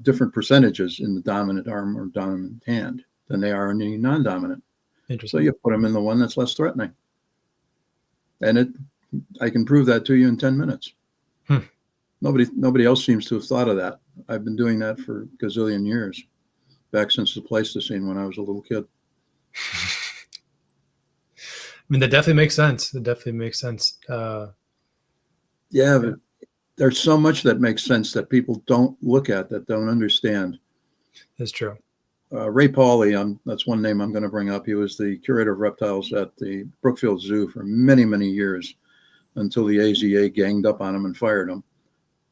different percentages in the dominant arm or dominant hand than they are in the non-dominant. So you put them in the one that's less threatening. And I can prove that to you in 10 minutes. Nobody else seems to have thought of that. I've been doing that for a gazillion years, back since the Pleistocene when I was a little kid. I mean, that definitely makes sense. It definitely makes sense. Yeah, but there's so much that makes sense that people don't look at, that don't understand. That's true. Ray Pauly, that's one name I'm going to bring up. He was the curator of reptiles at the Brookfield Zoo for many, many years until the AZA ganged up on him and fired him.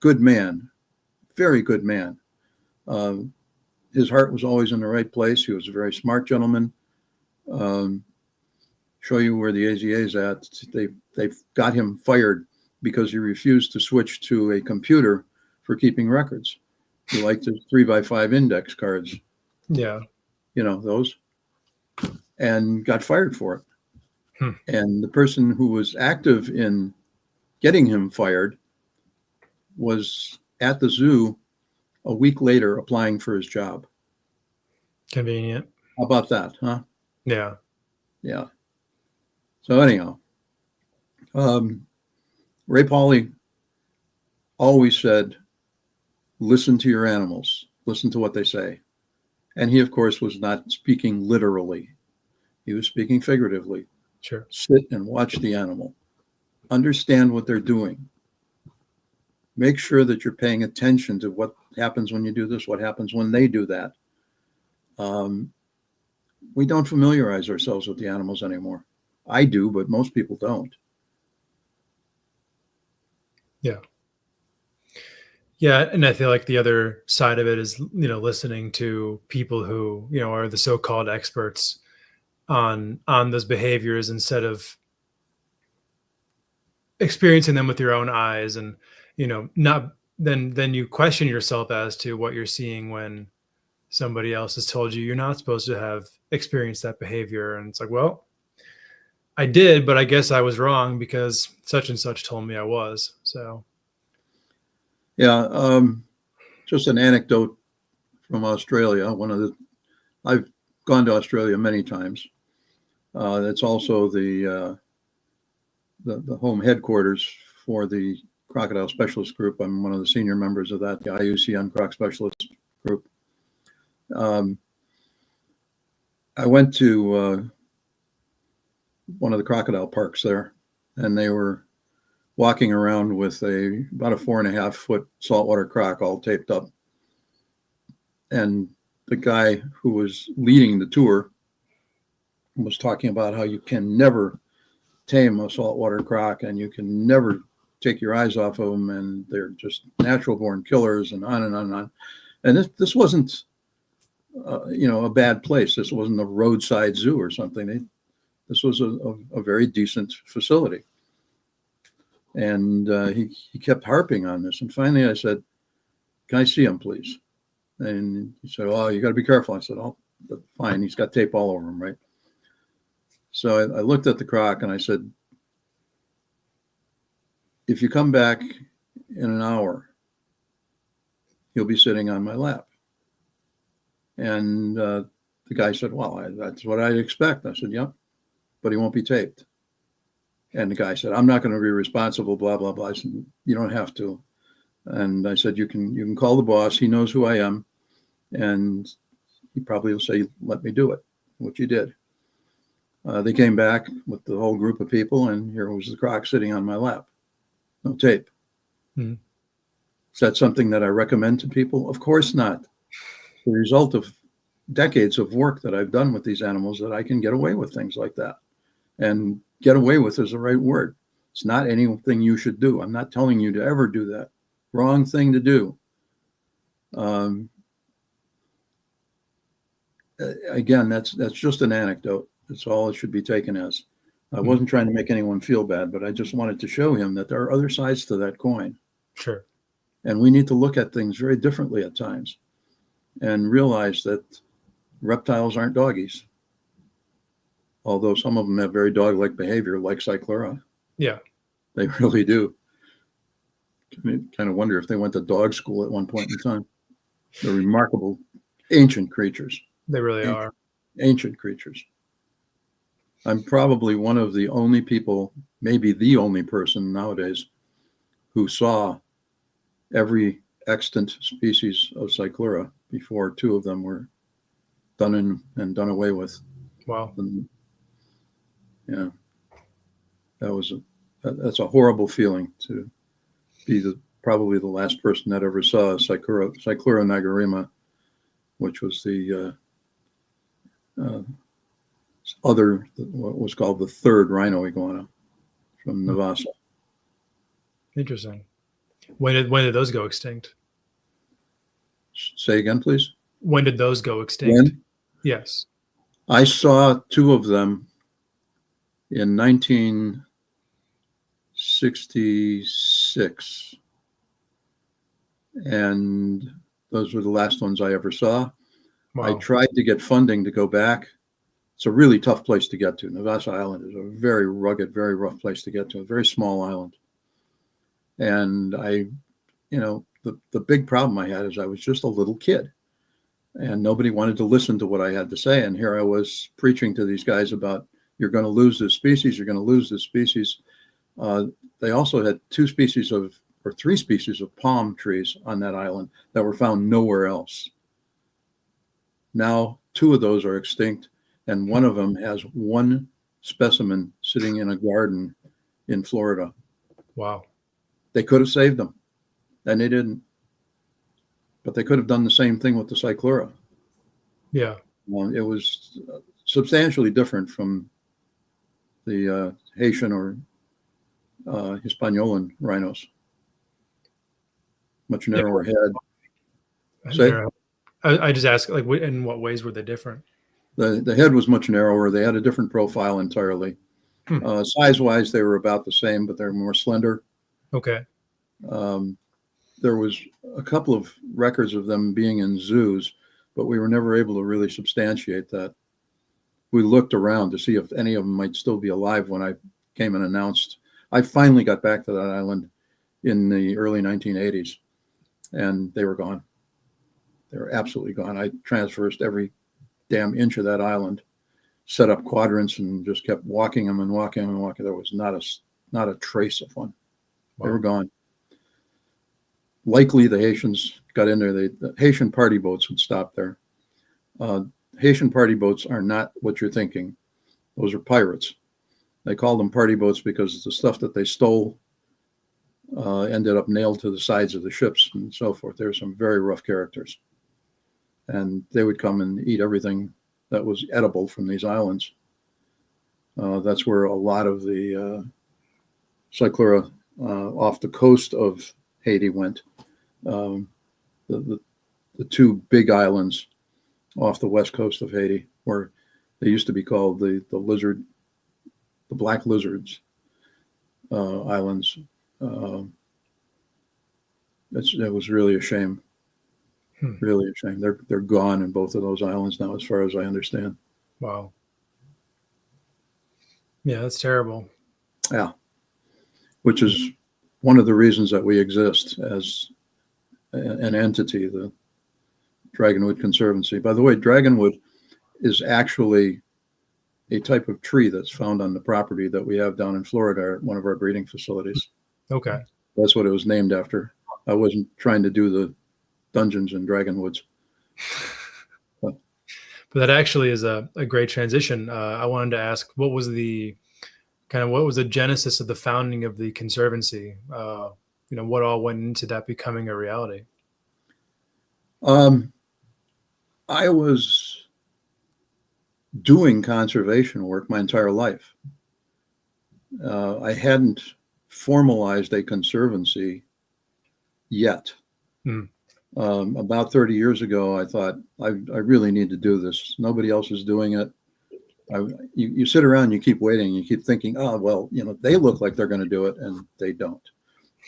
Good man, very good man. His heart was always in the right place. He was a very smart gentleman. Show you where the AZA is at. They've got him fired because he refused to switch to a computer for keeping records. He liked his 3x5 index cards. Yeah. You know, those. And got fired for it. And the person who was active in getting him fired was at the zoo a week later applying for his job. Convenient. How about that, huh? Yeah. Yeah. So anyhow, Ray Pauly always said, listen to your animals, listen to what they say. And he, of course, was not speaking literally. He was speaking figuratively. Sure. Sit and watch the animal. Understand what they're doing. Make sure that you're paying attention to what happens when you do this, what happens when they do that. We don't familiarize ourselves with the animals anymore. I do, but most people don't. Yeah. Yeah. And I feel like the other side of it is, listening to people who, are the so-called experts on those behaviors instead of experiencing them with your own eyes, and, not then you question yourself as to what you're seeing when somebody else has told you you're not supposed to have experienced that behavior. And it's like, well, I did, but I guess I was wrong because such and such told me I was. So. Yeah. Just an anecdote from Australia. I've gone to Australia many times. It's also the home headquarters for the Crocodile Specialist Group. I'm one of the senior members of that, the IUCN Croc Specialist Group. I went to one of the crocodile parks there, and they were walking around with about a 4.5 foot saltwater croc all taped up. And the guy who was leading the tour was talking about how you can never tame a saltwater croc, and you can never take your eyes off of them, and they're just natural born killers, and on and on and on. And this wasn't, a bad place. This wasn't a roadside zoo or something. This was a very decent facility. And he kept harping on this. And finally I said, can I see him, please? And he said, oh, you got to be careful. I said, oh, fine. He's got tape all over him, right? So I looked at the croc and I said, if you come back in an hour, he'll be sitting on my lap. And the guy said, well, that's what I'd expect. I said, yep, but he won't be taped. And the guy said, I'm not going to be responsible, blah, blah, blah. I said, you don't have to. And I said, you can call the boss. He knows who I am. And he probably will say, let me do it, which he did. They came back with the whole group of people, and here was the croc sitting on my lap. No tape. Mm-hmm. Is that something that I recommend to people? Of course not. The result of decades of work that I've done with these animals that I can get away with things like that. And get away with is the right word. It's not anything you should do. I'm not telling you to ever do that. Wrong thing to do. Again, that's just an anecdote. That's all it should be taken as. I wasn't trying to make anyone feel bad, but I just wanted to show him that there are other sides to that coin. Sure. And we need to look at things very differently at times and realize that reptiles aren't doggies. Although some of them have very dog-like behavior, like Cyclura. Yeah. They really do. I kind of wonder if they went to dog school at one point in time. They're remarkable, ancient creatures. They really are. Ancient creatures. I'm probably one of the only people, maybe the only person nowadays, who saw every extant species of Cyclura before two of them were done in and done away with. Wow. And, yeah, that's a horrible feeling to be probably the last person that ever saw Cyclura nigerrima, which was the what was called the third rhino iguana from Navassa. Interesting. When did those go extinct? Say again, please. When did those go extinct? When? Yes. I saw two of them in 1966. And those were the last ones I ever saw. Wow. I tried to get funding to go back. It's a really tough place to get to. Navassa Island is a very rugged, very rough place to get to, a very small island. And the big problem I had is I was just a little kid and nobody wanted to listen to what I had to say. And here I was preaching to these guys about, you're going to lose this species, you're going to lose this species. They also had three species of palm trees on that island that were found nowhere else. Now, two of those are extinct, and one of them has one specimen sitting in a garden in Florida. Wow. They could have saved them, and they didn't. But they could have done the same thing with the Cyclura. Yeah. It was substantially different from the Haitian or Hispaniolan rhinos. Much narrower head. I just ask, like, in what ways were they different? The head was much narrower. They had a different profile entirely. Size-wise, they were about the same, but they're more slender. Okay. There was a couple of records of them being in zoos, but we were never able to really substantiate that. We looked around to see if any of them might still be alive when I came and announced. I finally got back to that island in the early 1980s, and they were gone. They were absolutely gone. I traversed every damn inch of that island, set up quadrants, and just kept walking them and walking and walking. There was not a trace of one. Wow. They were gone. Likely the Haitians got in there. The Haitian party boats would stop there. Haitian party boats are not what you're thinking. Those are pirates. They called them party boats because the stuff that they stole ended up nailed to the sides of the ships and so forth. There were some very rough characters. And they would come and eat everything that was edible from these islands. That's where a lot of the Cyclura off the coast of Haiti went. The two big islands off the west coast of Haiti, where they used to be called the black lizards islands. It was really a shame. Really a shame. They're gone in both of those islands now, as far as I understand. Wow. Yeah, that's terrible. Yeah. Which is one of the reasons that we exist as an entity, the Dragonwood Conservancy. By the way, Dragonwood is actually a type of tree that's found on the property that we have down in Florida at one of our breeding facilities. Okay. That's what it was named after. I wasn't trying to do the dungeons and Dragonwoods. But that actually is a great transition. I wanted to ask, what was the genesis of the founding of the Conservancy? What all went into that becoming a reality? I was doing conservation work my entire life. I hadn't formalized a conservancy yet. Mm. About 30 years ago, I thought, I really need to do this. Nobody else is doing it. You sit around, you keep waiting, you keep thinking, oh, well, they look like they're going to do it, and they don't.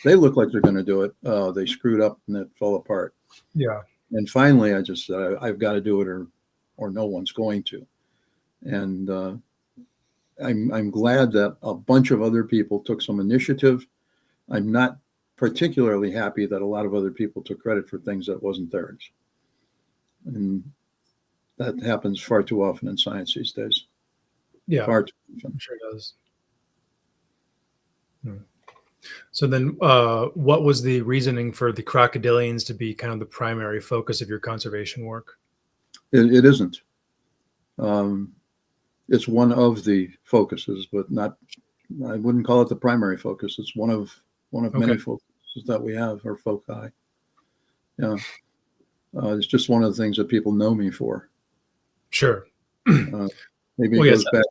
They look like they're going to do it. Oh, they screwed up and it fell apart. Yeah. And finally, I just said, I've got to do it, or no one's going to. And I'm glad that a bunch of other people took some initiative. I'm not particularly happy that a lot of other people took credit for things that wasn't theirs. And that happens far too often in science these days. Yeah, far too often. I'm sure it does. So then what was the reasoning for the crocodilians to be kind of the primary focus of your conservation work? It isn't. It's one of the focuses, but not, I wouldn't call it the primary focus. It's one of many focuses that we have, or foci. Yeah. It's just one of the things that people know me for. Sure. Maybe it goes back.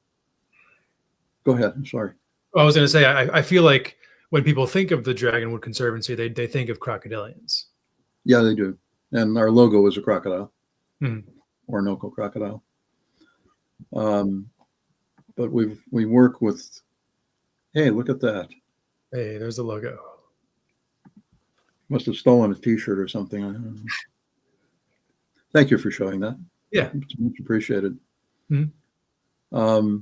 Go ahead. I'm sorry. I was going to say, I feel like when people think of the Dragonwood Conservancy, they think of crocodilians. Yeah, they do. And our logo is a crocodile, Orinoco crocodile. But we work with, hey, look at that. Hey, there's the logo. Must have stolen a T-shirt or something. Thank you for showing that. Yeah. It's much appreciated. Mm-hmm.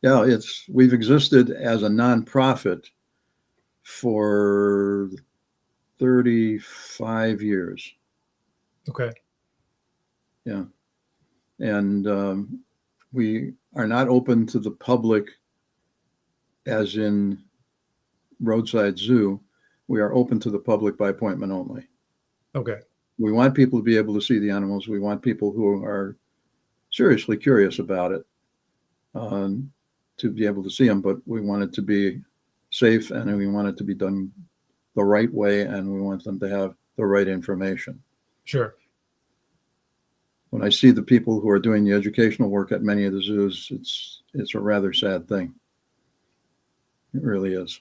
Yeah, we've existed as a nonprofit for 35 years. Okay. Yeah. And we are not open to the public as in roadside zoo. We are open to the public by appointment only. Okay. We want people to be able to see the animals. We want people who are seriously curious about it to be able to see them, but we want it to be safe, and we want it to be done the right way, and we want them to have the right information. Sure. When I see the people who are doing the educational work at many of the zoos, it's a rather sad thing. It really is.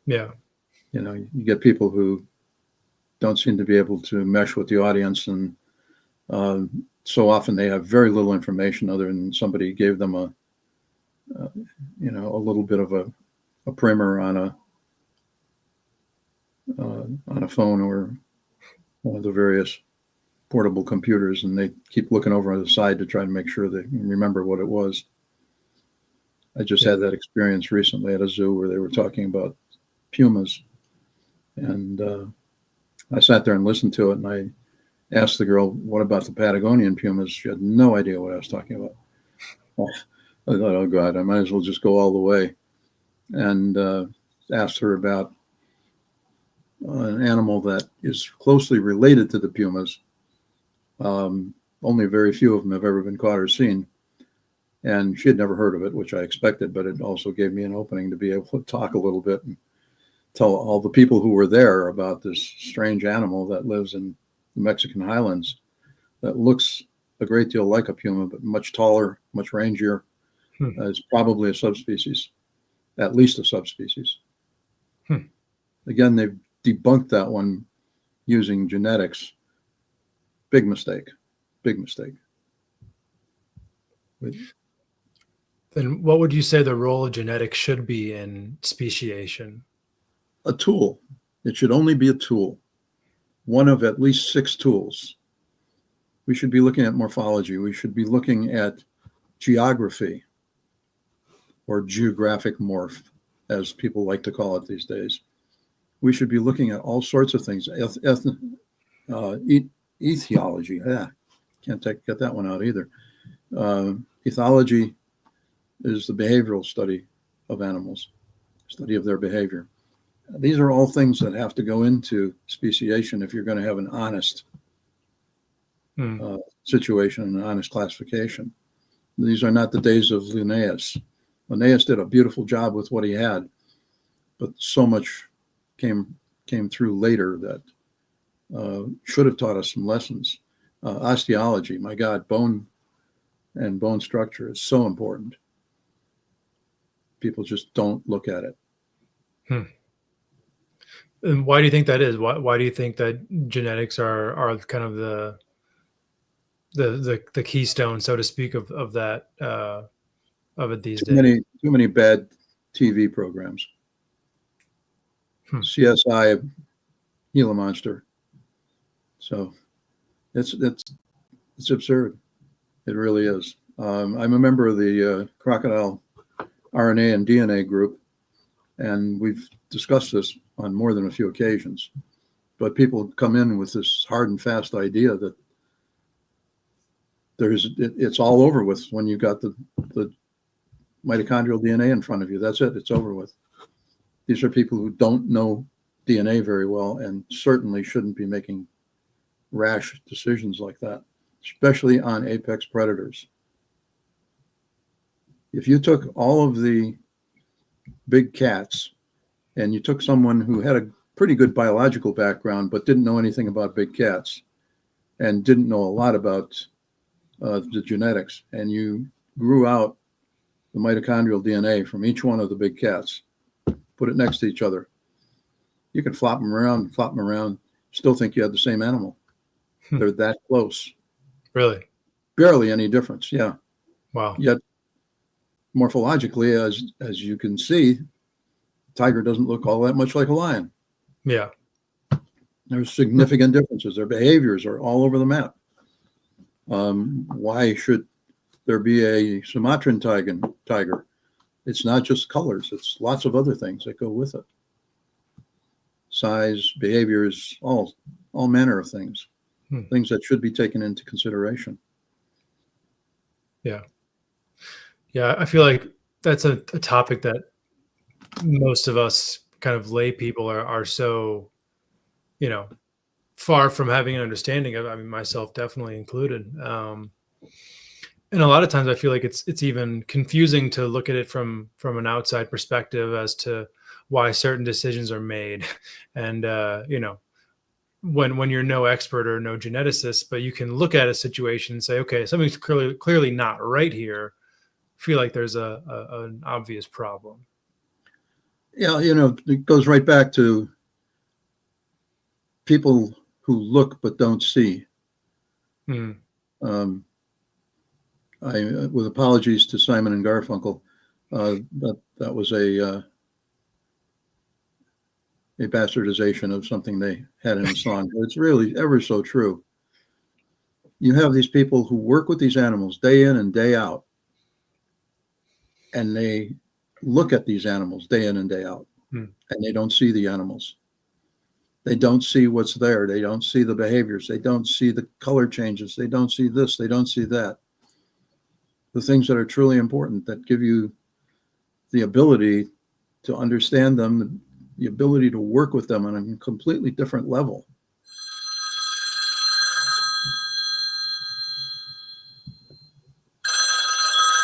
Yeah. You get people who don't seem to be able to mesh with the audience, and so often they have very little information other than somebody gave them a little bit of a primer on a phone or one of the various portable computers, and they keep looking over on the side to try to make sure they remember what it was. I just had that experience recently at a zoo where they were talking about pumas, and I sat there and listened to it, and I asked the girl, what about the Patagonian pumas? She had no idea what I was talking about. I thought, oh God, I might as well just go all the way. And asked her about an animal that is closely related to the pumas. Only very few of them have ever been caught or seen. And she had never heard of it, which I expected, but it also gave me an opening to be able to talk a little bit and tell all the people who were there about this strange animal that lives in the Mexican highlands that looks a great deal like a puma, but much taller, much rangier. It's probably a subspecies, at least a subspecies. Again, they've debunked that one using genetics. Big mistake. Big mistake. Then what would you say the role of genetics should be in speciation? A tool. It should only be a tool. One of at least 6 tools. We should be looking at morphology. We should be looking at geography, or geographic morph, as people like to call it these days. We should be looking at all sorts of things. Ethology. Can't get that one out either. Ethology is the behavioral study of animals, study of their behavior. These are all things that have to go into speciation if you're going to have an honest situation, an honest classification. These are not the days of Linnaeus. Linnaeus did a beautiful job with what he had, but so much came through later that should have taught us some lessons. Osteology, my God, bone and bone structure is so important. People just don't look at it. And why do you think that is? Why do you think that genetics are kind of the keystone, so to speak, of that of it these days? Too many bad TV programs. CSI, Gila Monster. So it's absurd. It really is. I'm a member of the crocodile RNA and DNA group, and we've discussed this on more than a few occasions. But people come in with this hard and fast idea that it's all over with when you got the mitochondrial DNA in front of you. That's it. It's over with. These are people who don't know DNA very well and certainly shouldn't be making rash decisions like that, especially on apex predators. If you took all of the big cats and you took someone who had a pretty good biological background but didn't know anything about big cats and didn't know a lot about the genetics, and you grew out the mitochondrial DNA from each one of the big cats, put it next to each other, you can flop them around, still think you had the same animal. They're that close. Really? Barely any difference. Yeah. Wow. Yet morphologically, as you can see, tiger doesn't look all that much like a lion. Yeah. There's significant differences. Their behaviors are all over the map. Why should there be a Sumatran tiger? It's not just colors. It's lots of other things that go with it. Size, behaviors, all manner of things. Things that should be taken into consideration. Yeah. Yeah, I feel like that's a topic that most of us kind of lay people are so, far from having an understanding of. I mean, myself definitely included. And a lot of times I feel like it's even confusing to look at it from an outside perspective as to why certain decisions are made. And, when you're no expert or no geneticist, but you can look at a situation and say, okay, something's clearly not right here. Feel like there's an obvious problem. Yeah, it goes right back to people who look but don't see. With apologies to Simon and Garfunkel, that was a bastardization of something they had in a song. It's really ever so true. You have these people who work with these animals day in and day out, and they look at these animals day in and day out, and they don't see the animals. They don't see what's there. They don't see the behaviors. They don't see the color changes. They don't see this. They don't see that. The things that are truly important, that give you the ability to understand them, the ability to work with them on a completely different level.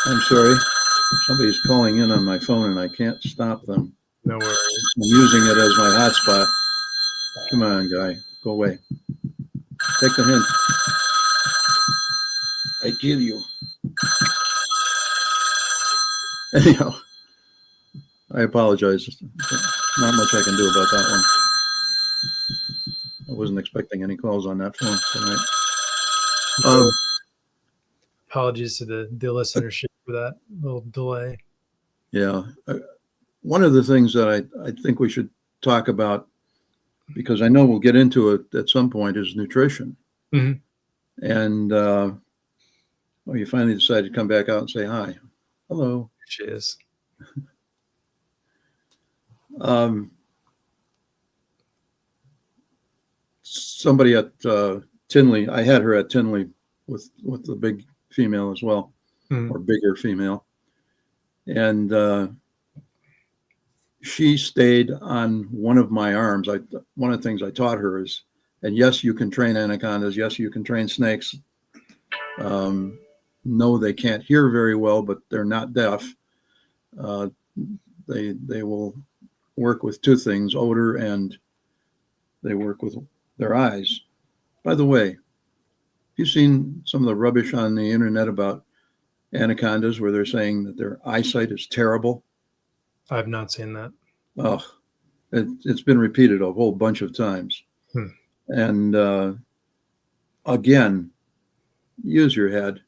I'm sorry. Somebody's calling in on my phone and I can't stop them. No worries. I'm using it as my hotspot. Come on, guy. Go away. Take the hint. I kill you. Anyhow, I apologize. Not much I can do about that one. I wasn't expecting any calls on that phone tonight. Apologies to the listenership for that little delay. Yeah. One of the things that I think we should talk about, because I know we'll get into it at some point, is nutrition. And you finally decided to come back out and say hi. Hello. She is. Somebody at Tinley, I had her at Tinley with the big female as well, or bigger female. And she stayed on one of my arms. One of the things I taught her is, and yes, you can train anacondas. Yes, you can train snakes. No, they can't hear very well, but they're not deaf. They will work with two things, odor, and they work with their eyes. By the way, you've seen some of the rubbish on the internet about anacondas where they're saying that their eyesight is terrible. I have not seen that. Oh, it's been repeated a whole bunch of times. And again, use your head.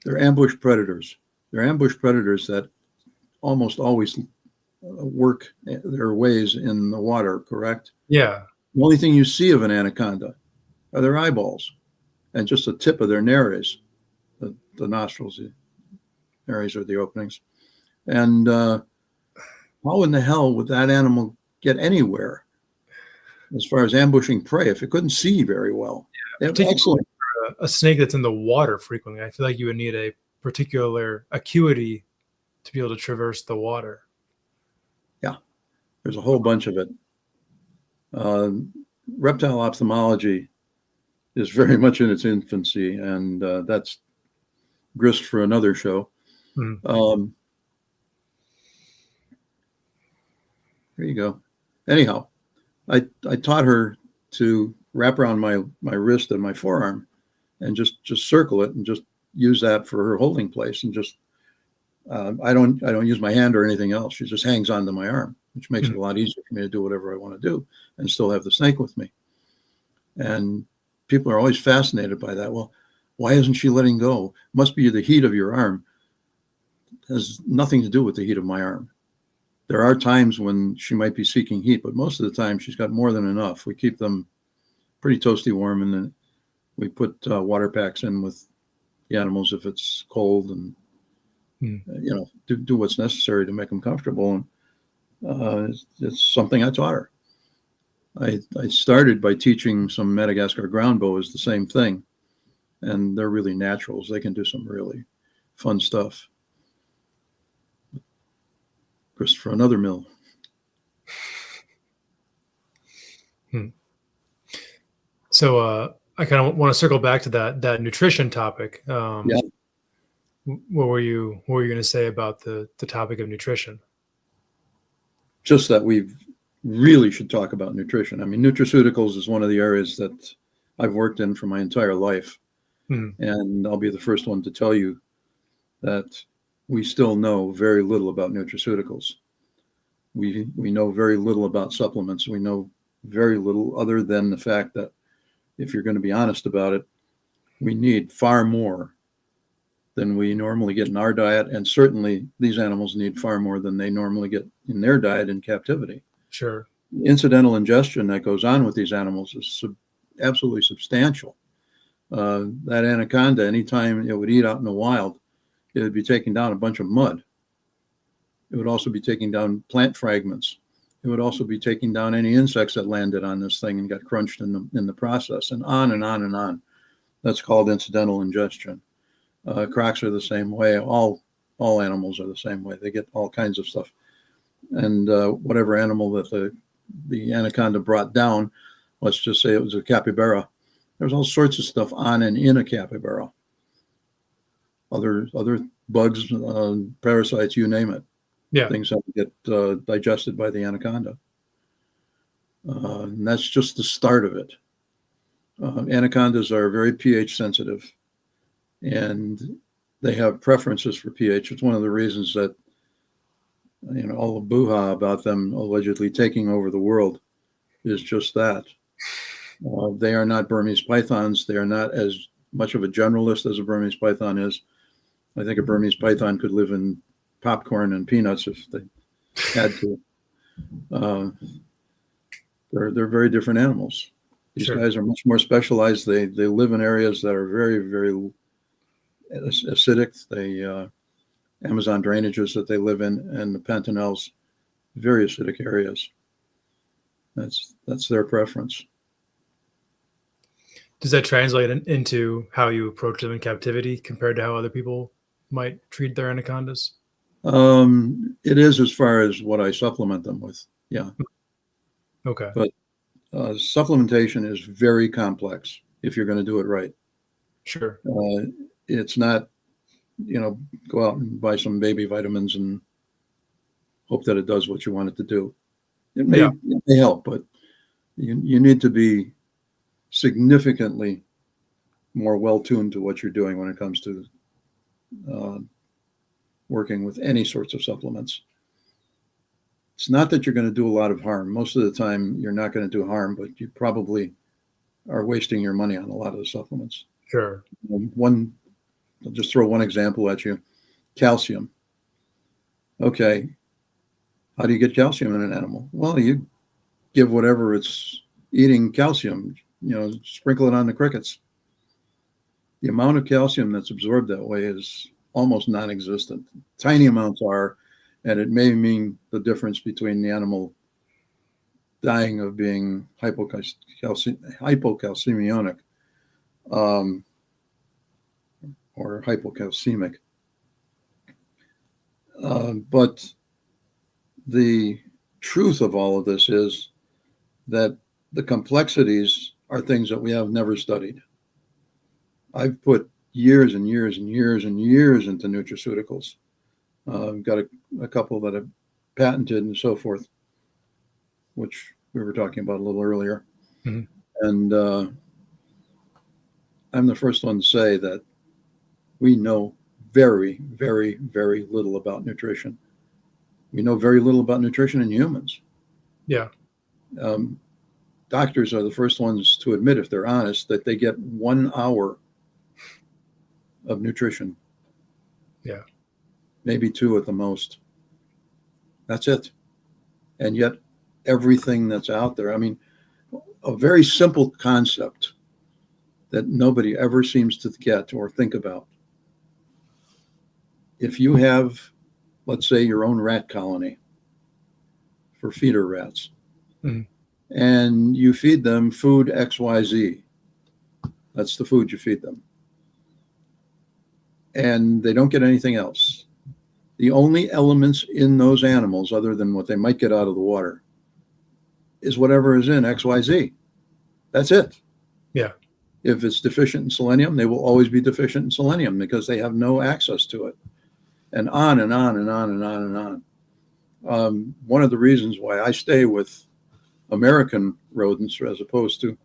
They're ambush predators. They're ambush predators that almost always work their ways in the water, correct? Yeah. The only thing you see of an anaconda are their eyeballs and just the tip of their nares, the nostrils. The nares are the openings. And how in the hell would that animal get anywhere as far as ambushing prey if it couldn't see very well? Yeah, excellent. A snake that's in the water frequently, I feel like you would need a particular acuity to be able to traverse the water. Yeah, there's a whole bunch of it. Reptile ophthalmology is very much in its infancy, and that's grist for another show. There you go. Anyhow, I taught her to wrap around my wrist and my forearm and just circle it and just use that for her holding place. And just I don't use my hand or anything else. She just hangs onto my arm, which makes it a lot easier for me to do whatever I want to do and still have the snake with me. And people are always fascinated by that. Well, why isn't she letting go? Must be the heat of your arm. It has nothing to do with the heat of my arm. There are times when she might be seeking heat, but most of the time she's got more than enough. We keep them pretty toasty warm, and then we put water packs in with the animals if it's cold, and do what's necessary to make them comfortable. And it's something I taught her. I started by teaching some Madagascar ground boas the same thing, and they're really naturals. They can do some really fun stuff. Christopher, another mill. So I kind of want to circle back to that nutrition topic. Yeah. What were you going to say about the topic of nutrition? Just that we really should talk about nutrition. I mean, nutraceuticals is one of the areas that I've worked in for my entire life. And I'll be the first one to tell you that we still know very little about nutraceuticals. We know very little about supplements. We know very little other than the fact that, if you're going to be honest about it, we need far more than we normally get in our diet. And certainly these animals need far more than they normally get in their diet in captivity. Sure. Incidental ingestion that goes on with these animals is absolutely substantial. That anaconda, anytime it would eat out in the wild, it would be taking down a bunch of mud. It would also be taking down plant fragments. It would also be taking down any insects that landed on this thing and got crunched in the process, and on and on and on. That's called incidental ingestion. Crocs are the same way. All animals are the same way. They get all kinds of stuff. And whatever animal that the anaconda brought down, let's just say it was a capybara, there's all sorts of stuff on and in a capybara. Other bugs, parasites, you name it. Yeah. Things that get digested by the anaconda. And that's just the start of it. Anacondas are very pH sensitive, and they have preferences for pH. It's one of the reasons that, all the boo-ha about them allegedly taking over the world is just that. They are not Burmese pythons. They are not as much of a generalist as a Burmese python is. I think a Burmese python could live in popcorn and peanuts if they had to. They're very different animals. These guys are much more specialized. They live in areas that are very, very acidic. They Amazon drainages that they live in, and the Pantanals, very acidic areas. That's their preference. Does that translate into how you approach them in captivity compared to how other people might treat their anacondas? It is, as far as what I supplement them with. Yeah. Okay. But supplementation is very complex if you're going to do it right. Sure. It's not, go out and buy some baby vitamins and hope that it does what you want it to do. It may help, but you need to be significantly more well-tuned to what you're doing when it comes to working with any sorts of supplements. It's not that you're going to do a lot of harm. Most of the time, you're not going to do harm, but you probably are wasting your money on a lot of the supplements. Sure. I'll just throw one example at you. Calcium. Okay. How do you get calcium in an animal? Well, you give whatever it's eating calcium, sprinkle it on the crickets. The amount of calcium that's absorbed that way is almost non-existent. Tiny amounts are, and it may mean the difference between the animal dying of being hypocalcemionic or hypocalcemic. But the truth of all of this is that the complexities are things that we have never studied. I've put years and years and years and years into nutraceuticals. I've got a couple that I've patented and so forth, which we were talking about a little earlier. Mm-hmm. And I'm the first one to say that we know very, very, very little about nutrition. We know very little about nutrition in humans. Yeah. Doctors are the first ones to admit, if they're honest, that they get 1 hour of nutrition. Yeah. Maybe 2 at the most. That's it. And yet everything that's out there, I mean, a very simple concept that nobody ever seems to get or think about. If you have, let's say, your own rat colony for feeder rats, mm-hmm. and you feed them food XYZ, that's the food you feed them, and they don't get anything else. The only elements in those animals, other than what they might get out of the water, is whatever is in XYZ. That's it. Yeah. If it's deficient in selenium, they will always be deficient in selenium because they have no access to it. And on and on and on and on and on. One of the reasons why I stay with American rodents as opposed to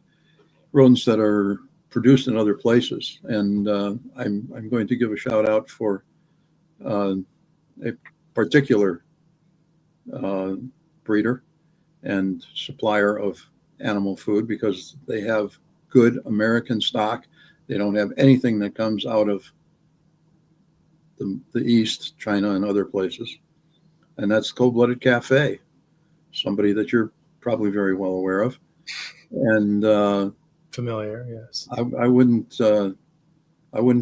rodents that are produced in other places. And I'm going to give a shout out for a particular breeder and supplier of animal food because they have good American stock. They don't have anything that comes out of the East, China, and other places. And that's Cold-Blooded Cafe, somebody that you're probably very well aware of. And familiar, yes. I wouldn't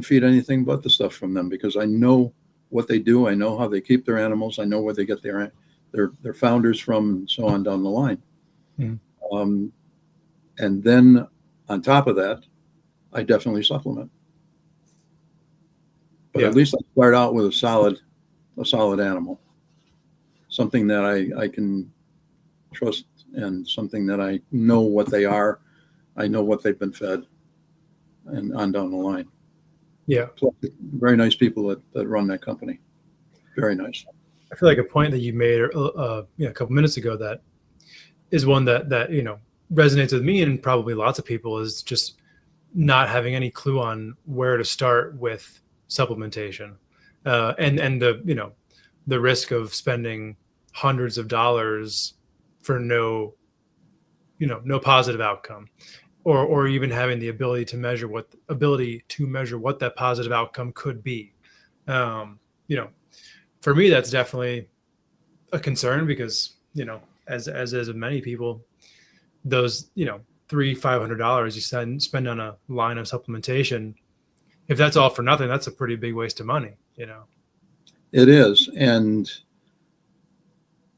feed anything but the stuff from them because I know what they do. I know how they keep their animals. I know where they get their founders from, and so on down the line. Mm. And then on top of that, I definitely supplement. But at least I start out with a solid animal, something that I can trust and something that I know what they are. I know what they've been fed and on down the line. Yeah. Plus, very nice people that run that company. Very nice. I feel like a point that you made a couple minutes ago that is one that resonates with me and probably lots of people is just not having any clue on where to start with supplementation, and the risk of spending hundreds of dollars for no positive outcome, or even having the ability to measure what that positive outcome could be. For me, that's definitely a concern because as is of many people, those $300-500 you spend on a line of supplementation, if that's all for nothing, that's a pretty big waste of money. It is, and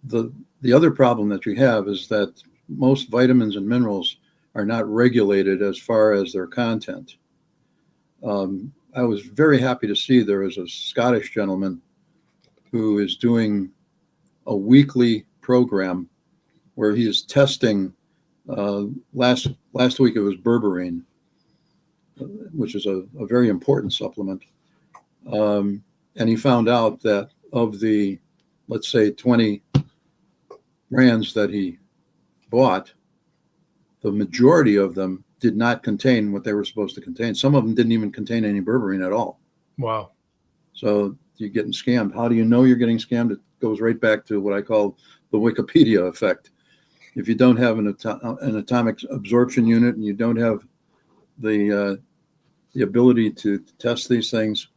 the other problem that you have is that most vitamins and minerals are not regulated as far as their content. I was very happy to see there is a Scottish gentleman who is doing a weekly program where he is testing. Last week it was berberine, which is a very important supplement. And he found out that of the, let's say, 20 brands that he bought, the majority of them did not contain what they were supposed to contain. Some of them didn't even contain any berberine at all. Wow. So you're getting scammed. How do you know you're getting scammed? It goes right back to what I call the Wikipedia effect. If you don't have an atomic absorption unit and you don't have the ability to test these things,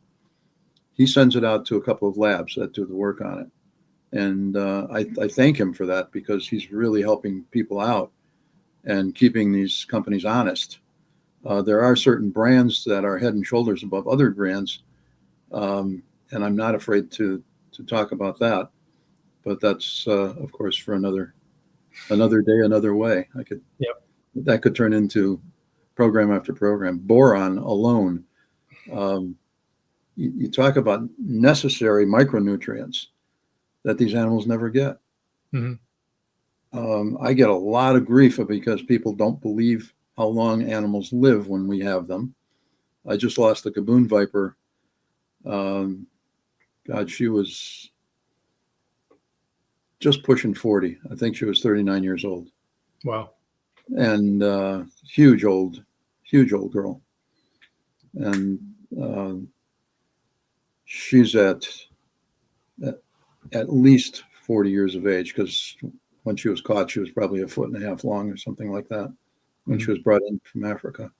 he sends it out to a couple of labs that do the work on it. And I thank him for that, because he's really helping people out and keeping these companies honest. There are certain brands that are head and shoulders above other brands, and I'm not afraid to talk about that. But that's, of course, for another day, another way. That could turn into program after program. Boron alone. You talk about necessary micronutrients that these animals never get. Mm-hmm. I get a lot of grief because people don't believe how long animals live when we have them. I just lost a Gaboon viper. God, she was just pushing 40. I think she was 39 years old. Wow. And huge old girl. And she's at least 40 years of age, because when she was caught, she was probably 1.5 feet long or something like that when she was brought in from Africa,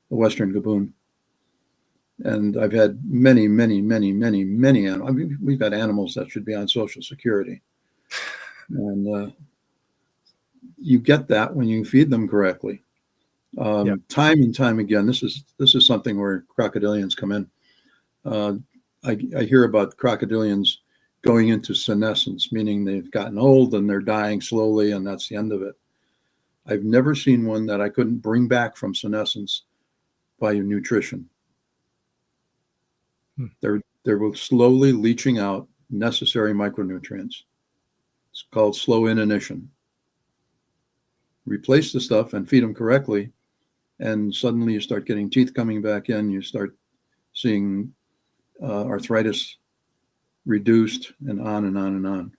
the Western Gaboon. And I've had many animals. I mean, we've got animals that should be on Social Security. And you get that when you feed them correctly. Time and time again, this is something where crocodilians come in. I hear about crocodilians going into senescence, meaning they've gotten old and they're dying slowly, and that's the end of it. I've never seen one that I couldn't bring back from senescence by nutrition. They're slowly leaching out necessary micronutrients. It's called slow inanition. Replace the stuff and feed them correctly, and suddenly you start getting teeth coming back in. You start seeing arthritis reduced, and on and on and on.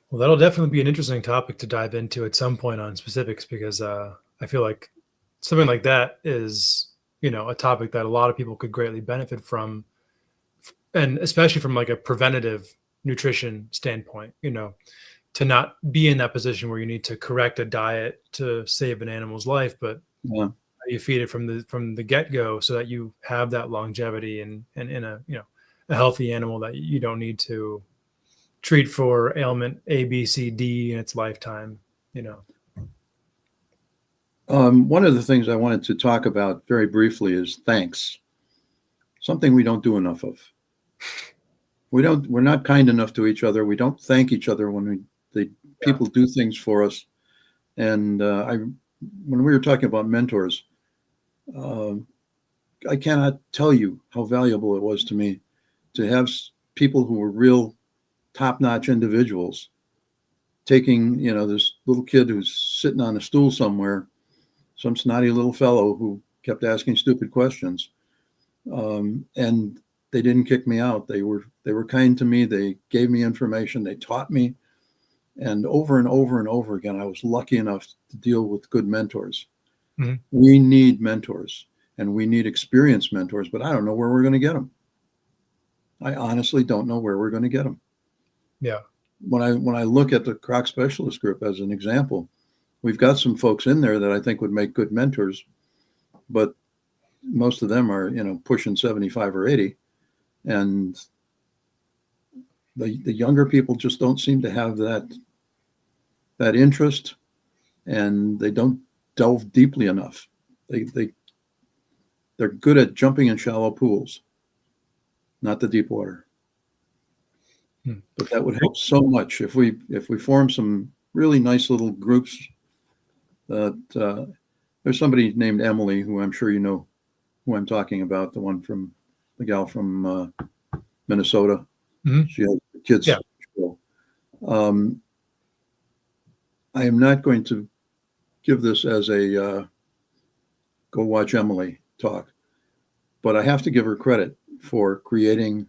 Well, that'll definitely be an interesting topic to dive into at some point on specifics, because I feel like something like that is, a topic that a lot of people could greatly benefit from, and especially from like a preventative nutrition standpoint, to not be in that position where you need to correct a diet to save an animal's life, but you feed it from the get-go so that you have that longevity and in a healthy animal that you don't need to treat for ailment A, B, C, D in its lifetime. One of the things I wanted to talk about very briefly is thanks. Something we don't do enough of. We're not kind enough to each other. We don't thank each other when people do things for us. And when we were talking about mentors, I cannot tell you how valuable it was to me to have people who were real top-notch individuals taking, this little kid who's sitting on a stool somewhere, some snotty little fellow who kept asking stupid questions, and they didn't kick me out. They were kind to me. They gave me information. They taught me. And over and over again, I was lucky enough to deal with good mentors. Mm-hmm. We need mentors, and we need experienced mentors, but I don't know where we're going to get them. I honestly don't know where we're going to get them. Yeah. When I look at the Croc Specialist Group as an example, we've got some folks in there that I think would make good mentors, but most of them are, pushing 75 or 80. And the younger people just don't seem to have that interest, and they don't delve deeply enough. They're good at jumping in shallow pools, not the deep water. But that would help so much if we form some really nice little groups. That there's somebody named Emily, who I'm sure you know who I'm talking about, the gal from Minnesota. Mm-hmm. She has kids. Yeah. I am not going to give this as a go watch Emily talk, but I have to give her credit for creating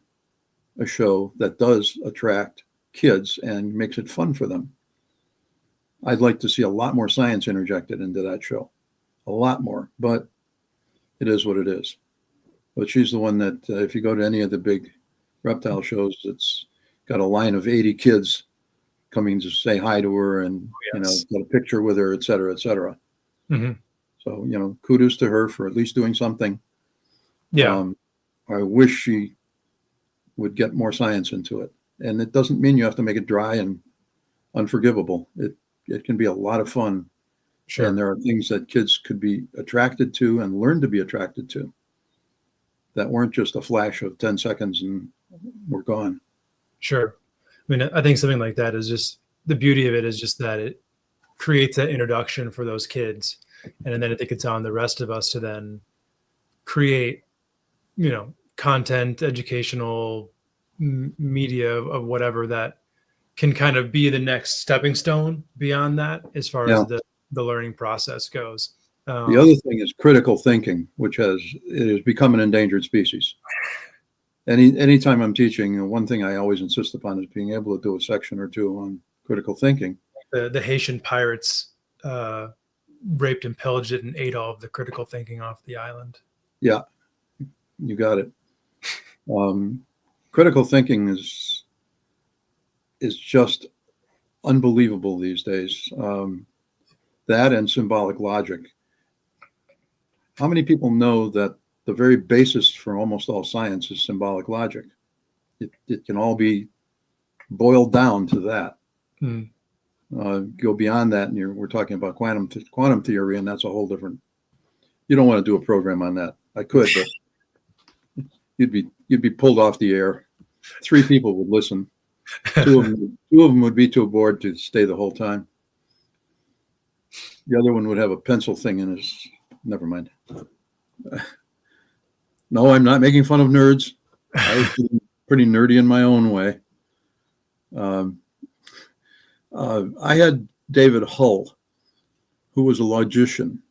a show that does attract kids and makes it fun for them. I'd like to see a lot more science interjected into that show, a lot more, but it is what it is. But she's the one that, if you go to any of the big reptile shows, it's got a line of 80 kids coming to say hi to her and, Yes. get a picture with her, et cetera, et cetera. Mhm. So, kudos to her for at least doing something. Yeah. I wish she would get more science into it. And it doesn't mean you have to make it dry and unforgivable. It can be a lot of fun. Sure. And there are things that kids could be attracted to and learn to be attracted to that weren't just a flash of 10 seconds and we're gone. Sure. I mean, I think something like that is just the beauty of it is just that it creates that introduction for those kids. And then I think it's on the rest of us to then create, content, educational media of whatever that can kind of be the next stepping stone beyond that as far as the learning process goes. The other thing is critical thinking, which it has become an endangered species. Anytime I'm teaching, one thing I always insist upon is being able to do a section or two on critical thinking. The Haitian pirates raped and pillaged it and ate all of the critical thinking off the island. Yeah, you got it. Critical thinking is just unbelievable these days. That and symbolic logic. How many people know that the very basis for almost all science is symbolic logic? It can all be boiled down to that. Go beyond that, and we're talking about quantum theory, and that's a whole different. You don't want to do a program on that. I could, but you'd be pulled off the air. 3 people would listen. Two of them would be too bored to stay the whole time. The other one would have a pencil thing in his. Never mind. No, I'm not making fun of nerds. I was pretty nerdy in my own way. I had David Hull, who was a logician.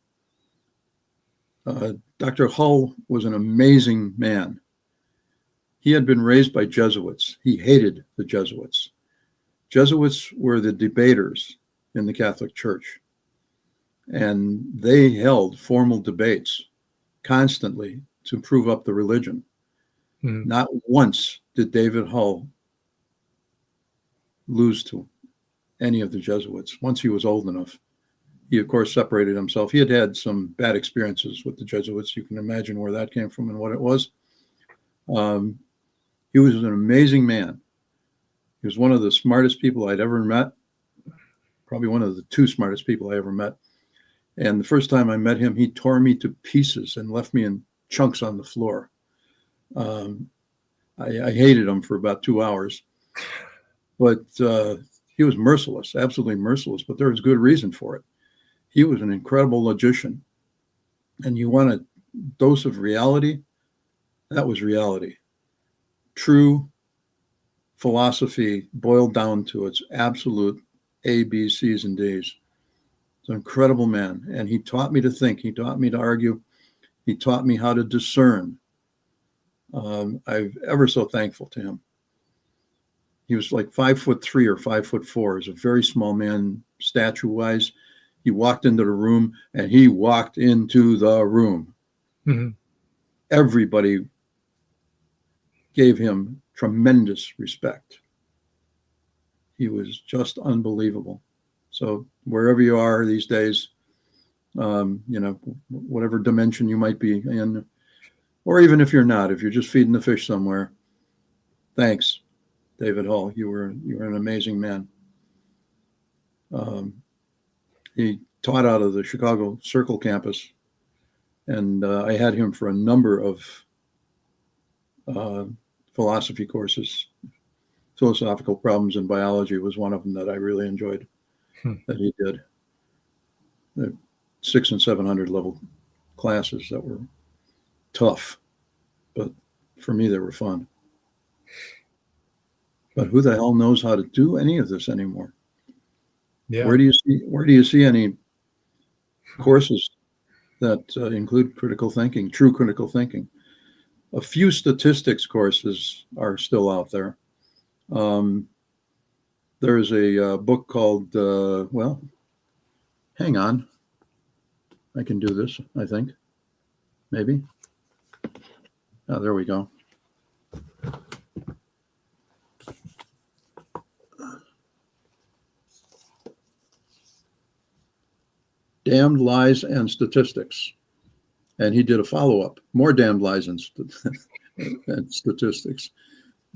Dr. Hull was an amazing man. He had been raised by Jesuits. He hated the Jesuits. Jesuits were the debaters in the Catholic Church. And they held formal debates constantly to prove up the religion. Not once did David Hull lose to any of the Jesuits once he was old enough. He, of course, separated himself. He had had some bad experiences with the Jesuits. You can imagine where that came from and what it was. He was an amazing man. He was one of the smartest people I'd ever met, probably one of the 2 smartest people I ever met. And the first time I met him, he tore me to pieces and left me in chunks on the floor. I hated him for about 2 hours, but he was merciless, absolutely merciless, but there was good reason for it. He was an incredible logician. And you want a dose of reality? That was reality. True philosophy boiled down to its absolute A, B, C's, and D's. He's an incredible man. And he taught me to think. He taught me to argue. He taught me how to discern. I'm ever so thankful to him. He was like 5'3" or 5'4". He's a very small man, stature-wise. He walked into the room, and he walked into the room. Everybody gave him tremendous respect. He was just unbelievable. So wherever you are these days, whatever dimension you might be in, or even if you're not, if you're just feeding the fish somewhere, thanks, David Hull. You were an amazing man. He taught out of the Chicago Circle campus, and I had him for a number of philosophy courses. Philosophical Problems in Biology was one of them that I really enjoyed that he did. The 600 and 700 level classes that were tough, but for me they were fun. But who the hell knows how to do any of this anymore? Yeah. Where do you see any courses that include critical thinking, true critical thinking? A few statistics courses are still out there. There's a book called, Hang on. I can do this, I think. Maybe. Oh, there we go. Damned Lies and Statistics. And he did a follow-up, More Damned Lies and Statistics.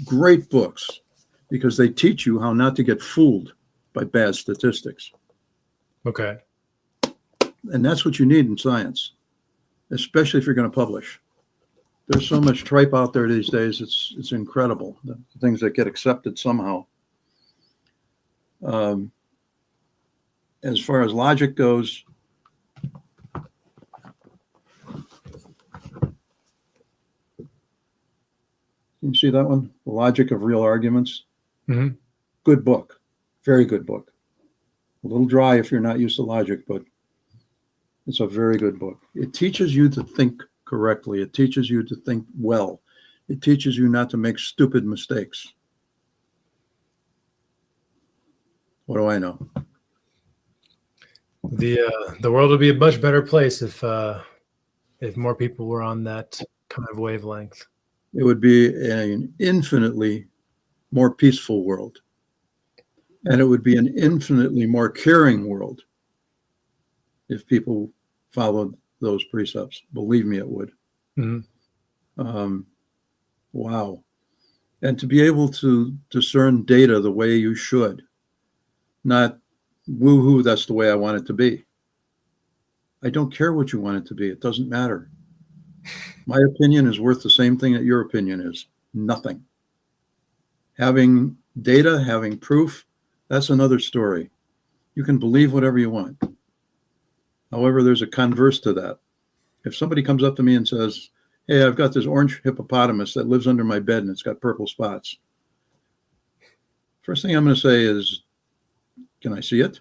Great books, because they teach you how not to get fooled by bad statistics. Okay. And that's what you need in science, especially if you're going to publish. There's so much tripe out there these days. It's incredible, the things that get accepted somehow. As far as logic goes, can you see that one? The Logic of Real Arguments. Mm-hmm. Good book. Very good book. A little dry if you're not used to logic, but it's a very good book. It teaches you to think correctly. It teaches you to think well. It teaches you not to make stupid mistakes. What do I know? The world would be a much better place if more people were on that kind of wavelength. It would be an infinitely more peaceful world. And it would be an infinitely more caring world if people followed those precepts. Believe me, it would. Mm-hmm. Wow. And to be able to discern data the way you should, not woo-hoo, that's the way I want it to be. I don't care what you want it to be. It doesn't matter. My opinion is worth the same thing that your opinion is. Nothing. Having data, having proof, that's another story. You can believe whatever you want. However, there's a converse to that. If somebody comes up to me and says, hey, I've got this orange hippopotamus that lives under my bed and it's got purple spots. First thing I'm going to say is, can I see it?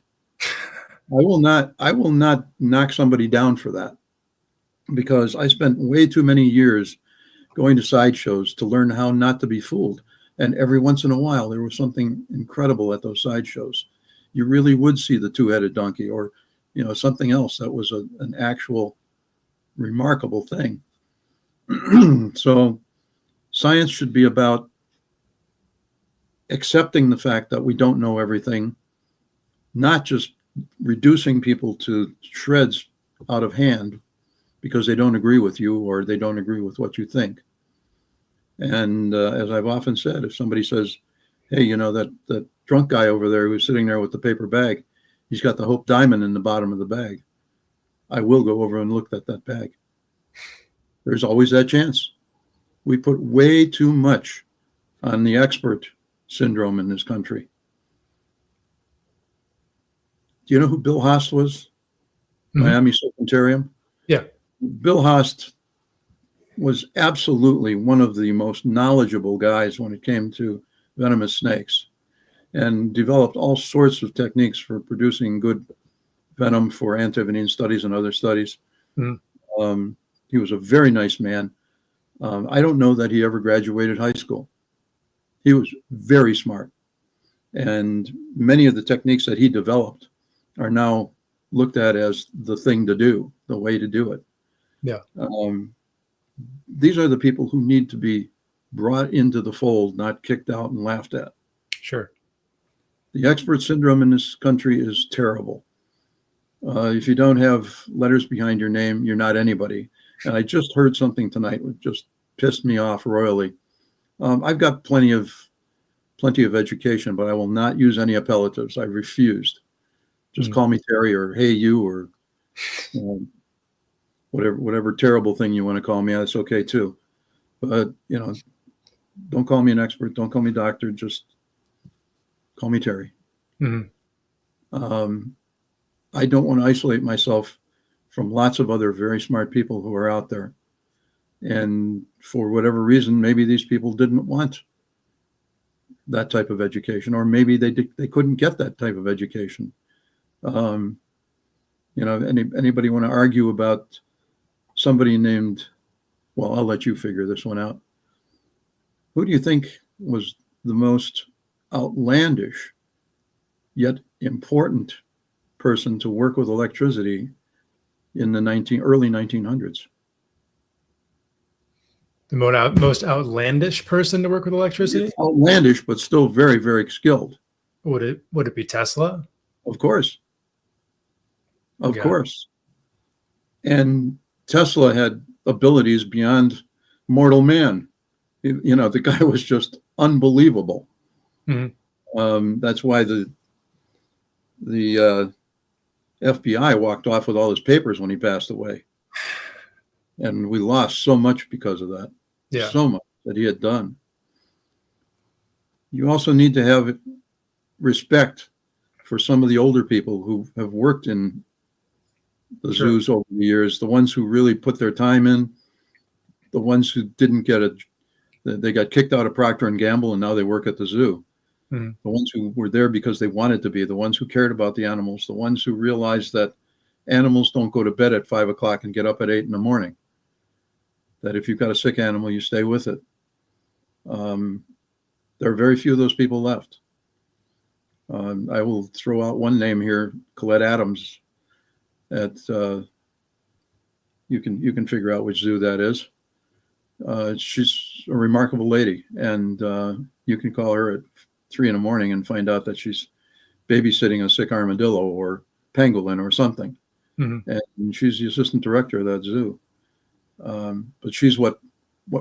I will not knock somebody down for that, because I spent way too many years going to sideshows to learn how not to be fooled. And every once in a while, there was something incredible at those sideshows. You really would see the two-headed donkey, or, something else that was an actual remarkable thing. So science should be about accepting the fact that we don't know everything, not just reducing people to shreds out of hand because they don't agree with you or they don't agree with what you think. And as I've often said, if somebody says, hey, that drunk guy over there who's sitting there with the paper bag, he's got the Hope Diamond in the bottom of the bag, I will go over and look at that bag. There's always that chance. We put way too much on the expert syndrome in this country. Do you know who Bill Haast was? Mm-hmm. Miami Serpentarium? Yeah. Bill Haast was absolutely one of the most knowledgeable guys when it came to venomous snakes, and developed all sorts of techniques for producing good venom for antivenin studies and other studies. Mm-hmm. He was a very nice man. I don't know that he ever graduated high school. He was very smart. And many of the techniques that he developed are now looked at as the thing to do, the way to do it. Yeah. These are the people who need to be brought into the fold, not kicked out and laughed at. Sure. The expert syndrome in this country is terrible. If you don't have letters behind your name, you're not anybody. And I just heard something tonight that just pissed me off royally. I've got plenty of education, but I will not use any appellatives. I refused. Just call me Terry, or hey you, or whatever terrible thing you want to call me. That's okay too. But don't call me an expert. Don't call me doctor. Just call me Terry. Mm-hmm. I don't want to isolate myself from lots of other very smart people who are out there. And for whatever reason, maybe these people didn't want that type of education, or maybe they couldn't get that type of education. Anybody want to argue about somebody named, well, I'll let you figure this one out. Who do you think was the most outlandish yet important person to work with electricity in the early 1900s. The most outlandish person to work with electricity? Outlandish, but still very, very skilled. Would it be Tesla? Of course. Of Yeah. course. And Tesla had abilities beyond mortal man. You know, the guy was just unbelievable. Mhm. That's why the FBI walked off with all his papers when he passed away. And we lost so much because of that. Yeah. So much that he had done. You also need to have respect for some of the older people who have worked in the Sure. zoos over the years, the ones who really put their time in, the ones who didn't get they got kicked out of Procter & Gamble and now they work at the zoo. Mhm. The ones who were there because they wanted to be, the ones who cared about the animals, the ones who realized that animals don't go to bed at 5 o'clock and get up at 8 in the morning. That if you've got a sick animal, you stay with it. There are very few of those people left. I will throw out one name here, Colette Adams. You can figure out which zoo that is. She's a remarkable lady, and you can call her at 3 in the morning and find out that she's babysitting a sick armadillo or pangolin or something. Mhm. And she's the assistant director of that zoo. But she's what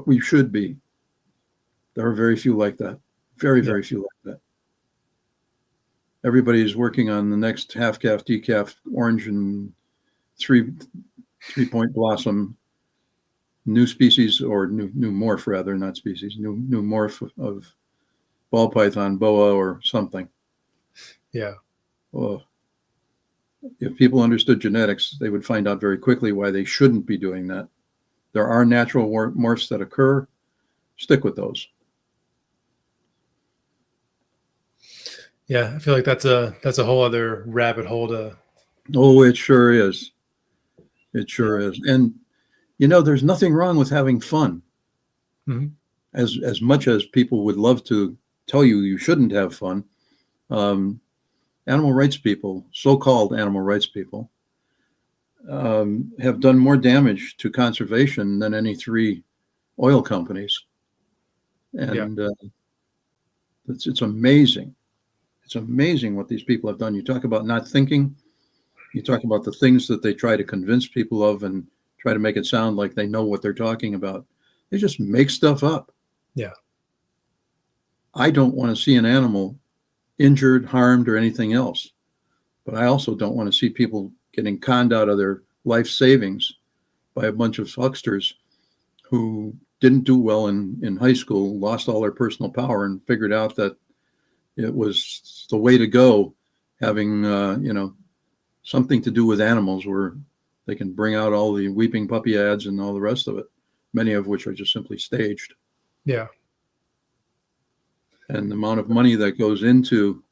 we should be. There are very few like that. Very few like that. Everybody's working on the next half-calf, decaf, orange, and three-point blossom, new species, or new morph rather, not species, new morph of ball python, boa, or something. Yeah. Oh. If people understood genetics, they would find out very quickly why they shouldn't be doing that. There are natural morphs that occur. Stick with those. Yeah, I feel like that's a whole other rabbit hole to. Oh, it sure is. It sure is. And you know, there's nothing wrong with having fun. Mhm. As much as people would love to tell you shouldn't have fun, animal rights people, so-called animal rights people, have done more damage to conservation than any 3 oil companies. And it's amazing. It's amazing what these people have done. You talk about not thinking. You talk about the things that they try to convince people of and try to make it sound like they know what they're talking about. They just make stuff up. Yeah. I don't want to see an animal injured, harmed, or anything else. But I also don't want to see people getting conned out of their life savings by a bunch of hucksters who didn't do well in high school, lost all their personal power, and figured out that it was the way to go, having something to do with animals where they can bring out all the weeping puppy ads and all the rest of it, many of which are just simply staged. Yeah. And the amount of money that goes into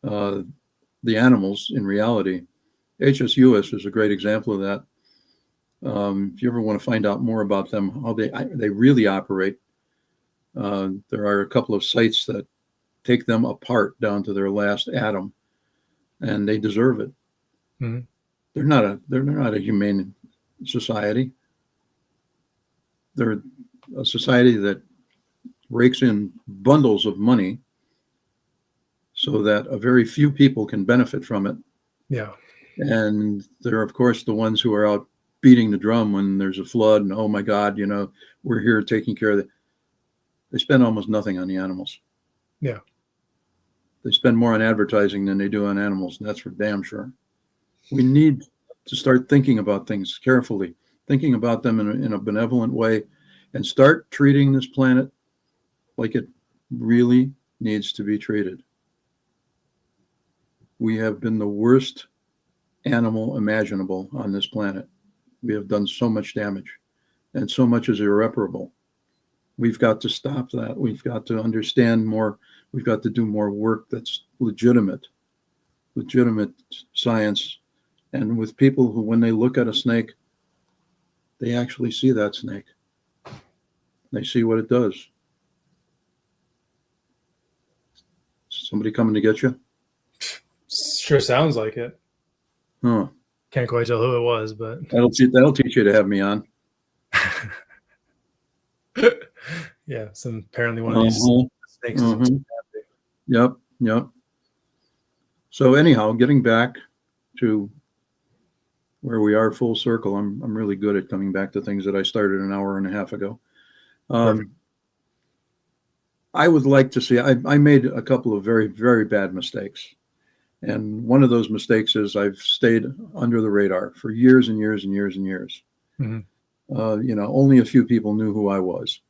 the animals in reality. HSUS is a great example of that. If you ever want to find out more about them, how they really operate, there are a couple of sites that take them apart down to their last atom, and they deserve it. Mhm. They're not a humane society. They're a society that rakes in bundles of money so that a very few people can benefit from it. Yeah. And they're, of course, the ones who are out beating the drum when there's a flood and, oh my God, we're here taking care of it. They spend almost nothing on the animals. Yeah. They spend more on advertising than they do on animals, and that's for damn sure. We need to start thinking about things carefully, thinking about them in a benevolent way, and start treating this planet like it really needs to be treated. We have been the worst animal imaginable on this planet. We have done so much damage, and so much is irreparable. We've got to stop that. We've got to understand more. We've got to do more work that's legitimate science, and with people who, when they look at a snake, they actually see that snake. They see what it does. Somebody coming to get you? Sure sounds like it. Huh. Can't quite tell who it was, but That'll teach you to have me on. yeah, some apparently one of these snakes isn't too happy. Yep. So anyhow, getting back to where we are full circle, I'm really good at coming back to things that I started an hour and a half ago. I would like to see, I made a couple of very, very bad mistakes. And one of those mistakes is I've stayed under the radar for years and years and years and years. Mm-hmm. Only a few people knew who I was.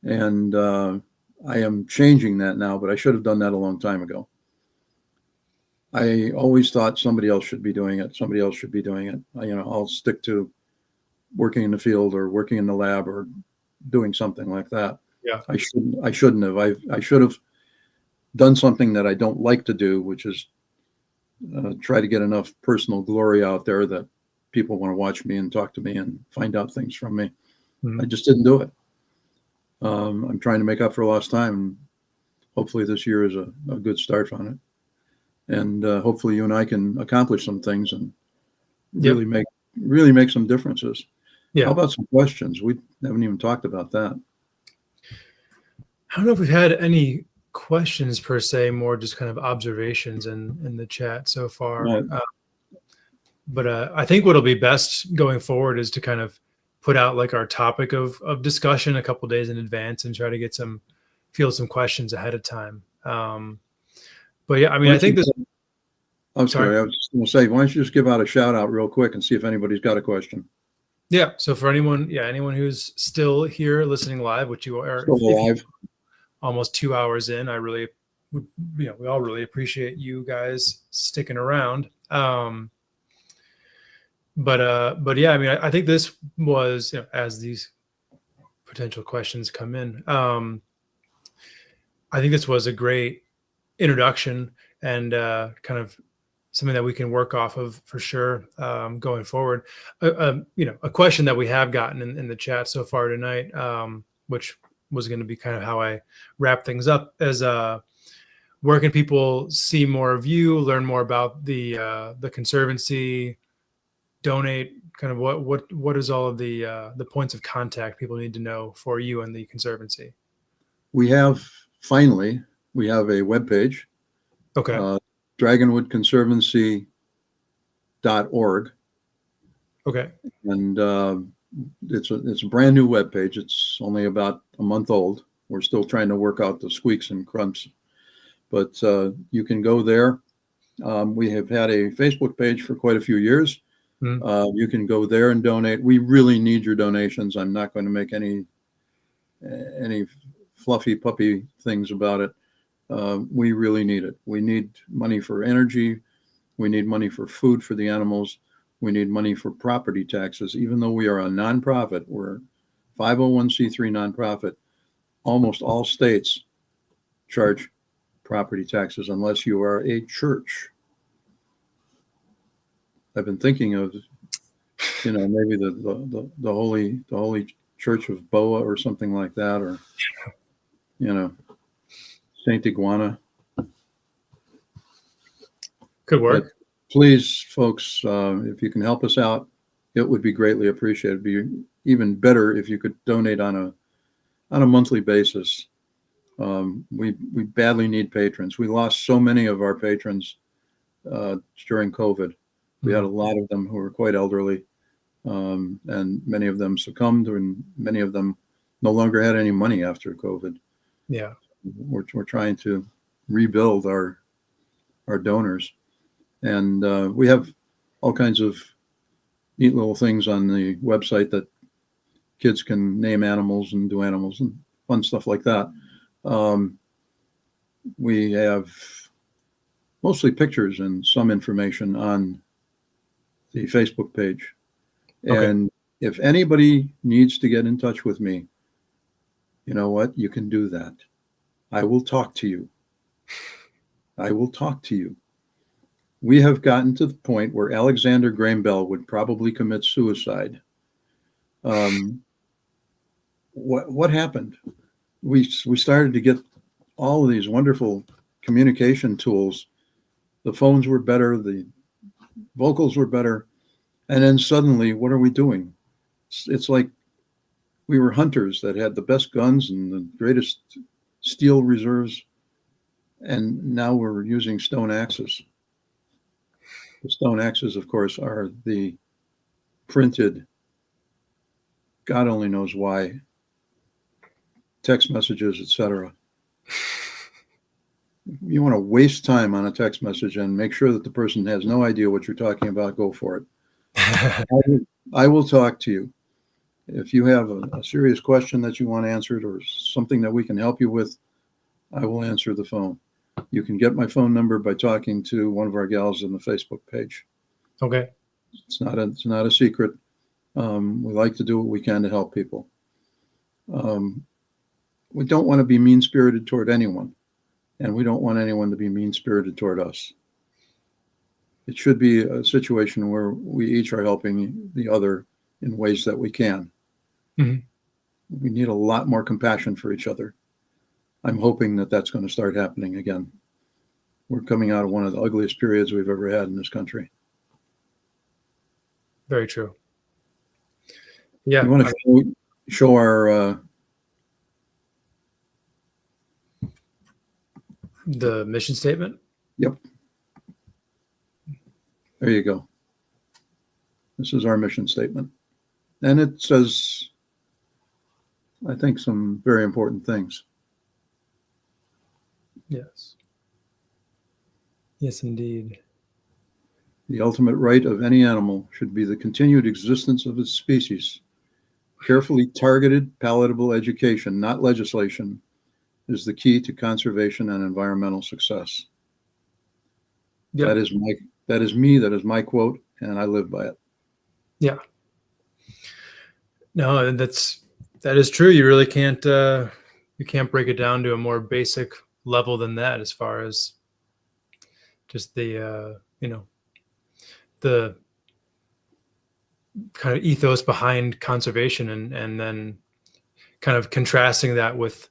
And I am changing that now, but I should have done that a long time ago. I always thought somebody else should be doing it. Somebody else should be doing it. I'll stick to working in the field or working in the lab or doing something like that. Yeah. I shouldn't have. I should have done something that I don't like to do, which is try to get enough personal glory out there that people want to watch me and talk to me and find out things from me. Mm-hmm. I just didn't do it. I'm trying to make up for lost time. And hopefully this year is a good start on it. And hopefully you and I can accomplish some things and really make some differences. Yeah. How about some questions? We haven't even talked about that. I don't know if we've had any questions per se, more just kind of observations in the chat so far. Right. But I think what'll be best going forward is to kind of put out like our topic of discussion a couple days in advance and try to get field some questions ahead of time. But yeah, I mean, I think this. I'm sorry. I was just going to say, why don't you just give out a shout out real quick and see if anybody's got a question? Yeah. So for anyone who's still here listening live, which you are still alive, almost 2 hours in, we all really appreciate you guys sticking around. But yeah, I mean, I think this was, as these potential questions come in, I think this was a great introduction and kind of something that we can work off of for sure going forward. A question that we have gotten in the chat so far tonight, which was going to be kind of how I wrap things up, is where can people see more of you, learn more about the Conservancy, donate? Kind of what is all of the points of contact people need to know for you and the Conservancy? We have a webpage. Okay. dragonwoodconservancy.org. Okay. And it's a brand new webpage. It's only about a month old. We're still trying to work out the squeaks and crumps, but you can go there. We have had a Facebook page for quite a few years. Mm-hmm. You can go there and donate. We really need your donations. I'm not going to make any fluffy puppy things about it. We really need it. We need money for energy. We need money for food for the animals. We need money for property taxes. Even though we are a nonprofit, we're 501c3 nonprofit. Almost all states charge property taxes unless you are a church. I've been thinking of, maybe the Holy Church of Boa or something like that, or Saint Iguana. Could work. But please, folks, if you can help us out, it would be greatly appreciated. It'd be even better if you could donate on a monthly basis. We badly need patrons. We lost so many of our patrons during COVID. We had a lot of them who were quite elderly, and many of them succumbed, and many of them no longer had any money after COVID. Yeah. We're trying to rebuild our donors, and we have all kinds of neat little things on the website that kids can name animals and do animals and fun stuff like that. We have mostly pictures and some information on the Facebook page. Okay. And if anybody needs to get in touch with me, you know what? You can do that. I will talk to you. We have gotten to the point where Alexander Graham Bell would probably commit suicide. What happened? We started to get all of these wonderful communication tools. The phones were better. The vocals were better. And then suddenly, what are we doing? It's like we were hunters that had the best guns and the greatest steel reserves. And now we're using stone axes. The stone axes, of course, are the printed, God only knows why, text messages, etc. You want to waste time on a text message and make sure that the person has no idea what you're talking about, go for it. I will talk to you. If you have a serious question that you want answered or something that we can help you with, I will answer the phone. You can get my phone number by talking to one of our gals on the Facebook page. Okay. It's not a secret. We like to do what we can to help people. We don't want to be mean-spirited toward anyone, and we don't want anyone to be mean-spirited toward us. It should be a situation where we each are helping the other in ways that we can. Mm-hmm. We need a lot more compassion for each other. I'm hoping that that's going to start happening again. We're coming out of one of the ugliest periods we've ever had in this country. Very true. Yeah. You want to show our the mission statement? Yep. There you go. This is our mission statement. And it says, I think, some very important things. Yes. Yes, indeed. The ultimate right of any animal should be the continued existence of its species. Carefully targeted, palatable education, not legislation, is the key to conservation and environmental success. Yep. That is me, that is my quote, and I live by it. Yeah. No, that is true. You really can't break it down to a more basic level than that, as far as just the the kind of ethos behind conservation, and then kind of contrasting that with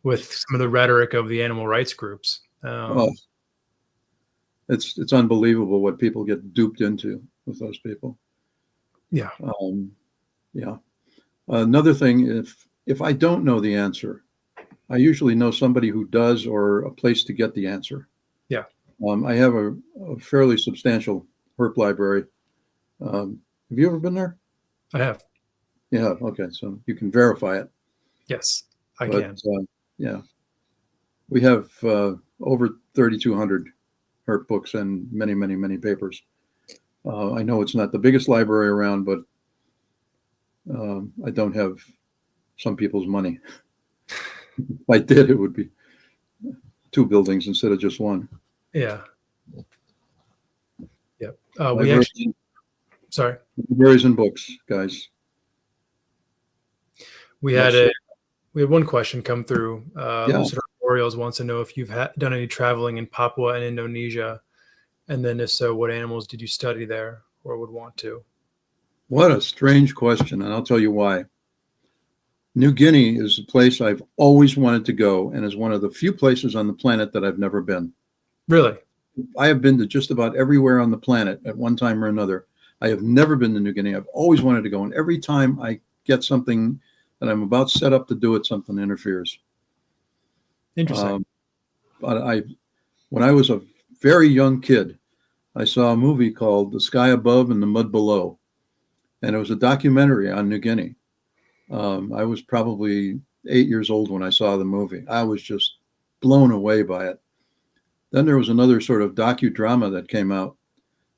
some of the rhetoric of the animal rights groups. It's unbelievable what people get duped into with those people. Yeah. Yeah. Another thing, if I don't know the answer, I usually know somebody who does, or a place to get the answer. Yeah. I have a fairly substantial herp library. Have you ever been there? I have. Yeah. Okay. So you can verify it. Yes, I can. Yeah. We have over 3,200 herp books and many, many, many papers. I know it's not the biggest library around, but I don't have some people's money. If I did, it would be 2 buildings instead of just 1. Yeah. Yep. Libraries and books, guys. We had one question come through. Lucid Orioles wants to know if you've done any traveling in Papua and Indonesia, and then if so, what animals did you study there or would want to? What a strange question, and I'll tell you why. New Guinea is a place I've always wanted to go, and is one of the few places on the planet that I've never been. Really? I have been to just about everywhere on the planet at one time or another. I have never been to New Guinea. I've always wanted to go, and every time I get something that I'm about set up to do it, something interferes. Interesting. But when I was a very young kid, I saw a movie called The Sky Above and the Mud Below, and it was a documentary on New Guinea. I was probably 8 years old when I saw the movie. I was just blown away by it. Then there was another sort of docudrama that came out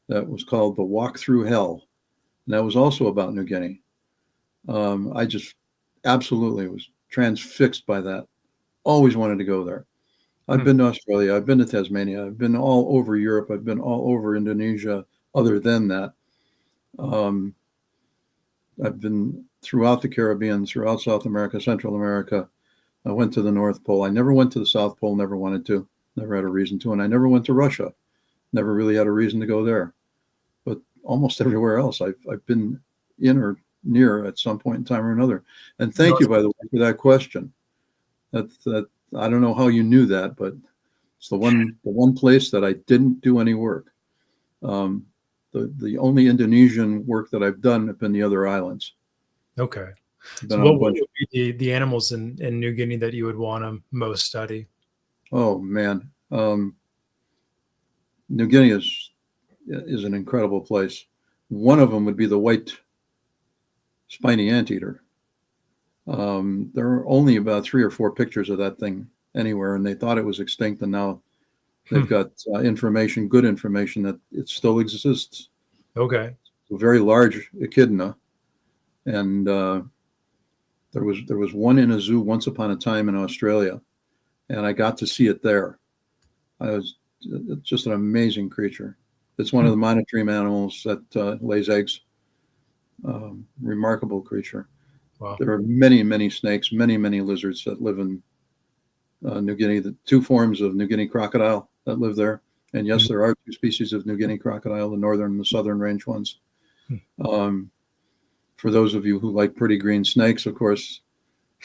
that was called The Walk Through Hell, and that was also about New Guinea. I just absolutely was transfixed by that. Always wanted to go there. I've been to Australia. I've been to Tasmania. I've been all over Europe. I've been all over Indonesia. Other than that, I've been throughout the Caribbean, throughout South America, Central America. I went to the North Pole. I never went to the South Pole, never wanted to, never had a reason to. And I never went to Russia. Never really had a reason to go there. But almost everywhere else I've been in or near at some point in time or another. And thank you, by the way, for that question. That I don't know how you knew that, but it's the one place that I didn't do any work. The only Indonesian work that I've done have been the other islands. Okay. Been So on a what would bunch. be the animals in New Guinea that you would want to most study? Oh man, New Guinea is an incredible place. One of them would be the white spiny anteater. There are only about 3 or 4 pictures of that thing anywhere, and they thought it was extinct, and now they've got information, good information, that it still exists. Okay. A very large echidna, and there was one in a zoo once upon a time in Australia, and I got to see it there. It's just an amazing creature. It's one of the monotremes animals that lays eggs. Remarkable creature. Wow. There are many, many snakes, many, many lizards that live in New Guinea. The 2 forms of New Guinea crocodile that live there. And yes, there are 2 species of New Guinea crocodile, the northern and the southern range ones. For those of you who like pretty green snakes, of course,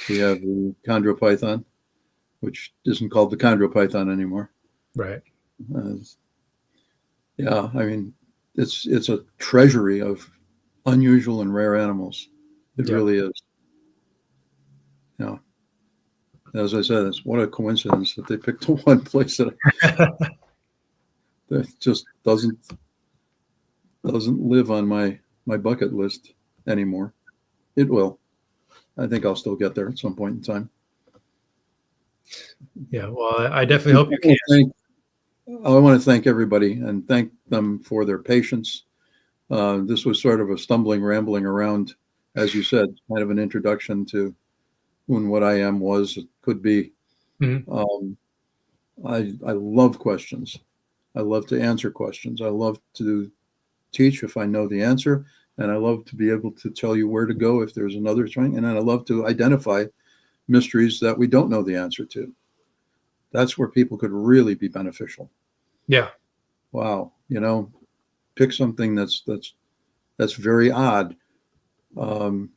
we have the chondropython, which isn't called the chondropython anymore. Right. Yeah, I mean, it's a treasury of unusual and rare animals. It really is. Yeah. As I said, what a coincidence that they picked the one place that just doesn't live on my bucket list anymore. It will. I think I'll still get there at some point in time. Yeah. Well, I definitely hope you can. I want to thank everybody and thank them for their patience. This was sort of a stumbling, rambling around, as you said, kind of an introduction to who and what I am, could be. I love questions. I love to answer questions. I love to teach if I know the answer, and I love to be able to tell you where to go if there's another thing, and I love to identify mysteries that we don't know the answer to. That's where people could really be beneficial. Yeah. Wow. Pick something that's very odd. Come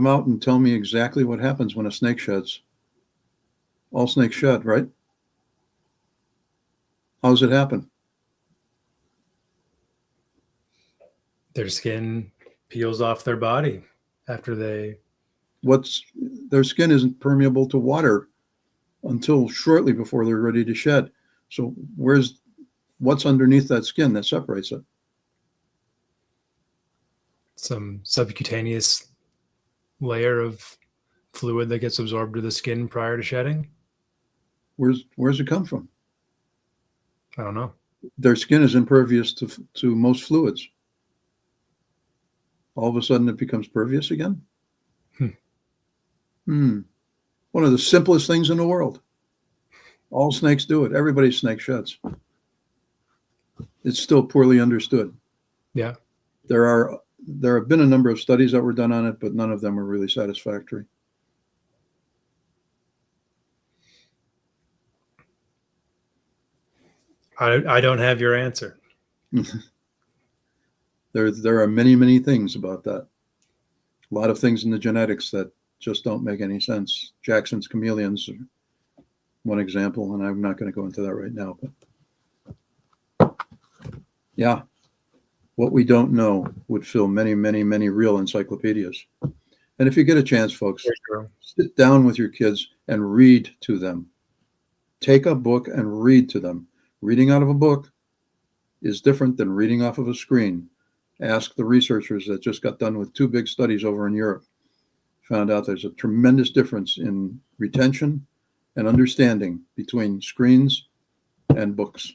out and tell me exactly what happens when a snake sheds. All snakes shed, right? How does it happen? Their skin peels off their body after they. Their skin isn't permeable to water until shortly before they're ready to shed. So what's underneath that skin that separates it? Some subcutaneous layer of fluid that gets absorbed to the skin prior to shedding. Where's it come from? I don't know. Their skin is impervious to most fluids. All of a sudden it becomes pervious again? One of the simplest things in the world. All snakes do it. Everybody's snake sheds. It's still poorly understood. Yeah. There have been a number of studies that were done on it, but none of them are really satisfactory. I don't have your answer. There are many, many things about that. A lot of things in the genetics that just don't make any sense. Jackson's chameleons are one example, and I'm not going to go into that right now. But yeah, what we don't know would fill many, many, many real encyclopedias. And if you get a chance, folks, sit down with your kids and read to them. Take a book and read to them. Reading out of a book is different than reading off of a screen. Ask the researchers that just got done with 2 big studies over in Europe. Found out there's a tremendous difference in retention and understanding between screens and books.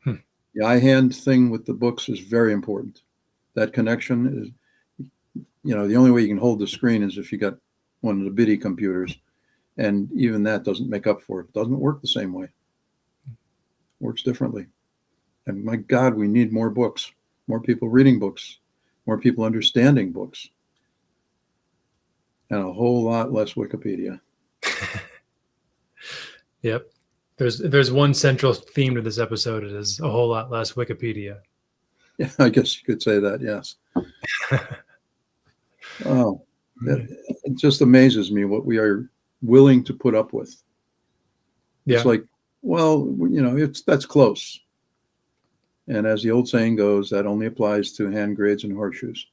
The eye-hand thing with the books is very important. That connection is, the only way you can hold the screen is if you got one of the bitty computers, and even that doesn't make up for it. It doesn't work the same way. It works differently. And my God, we need more books, more people reading books, more people understanding books, and a whole lot less Wikipedia. Yep. There's one central theme to this episode. It is a whole lot less Wikipedia. Yeah, I guess you could say that, yes. Oh, it just amazes me what we are willing to put up with. Yeah. It's like, well, that's close. And as the old saying goes, that only applies to hand grenades and horseshoes.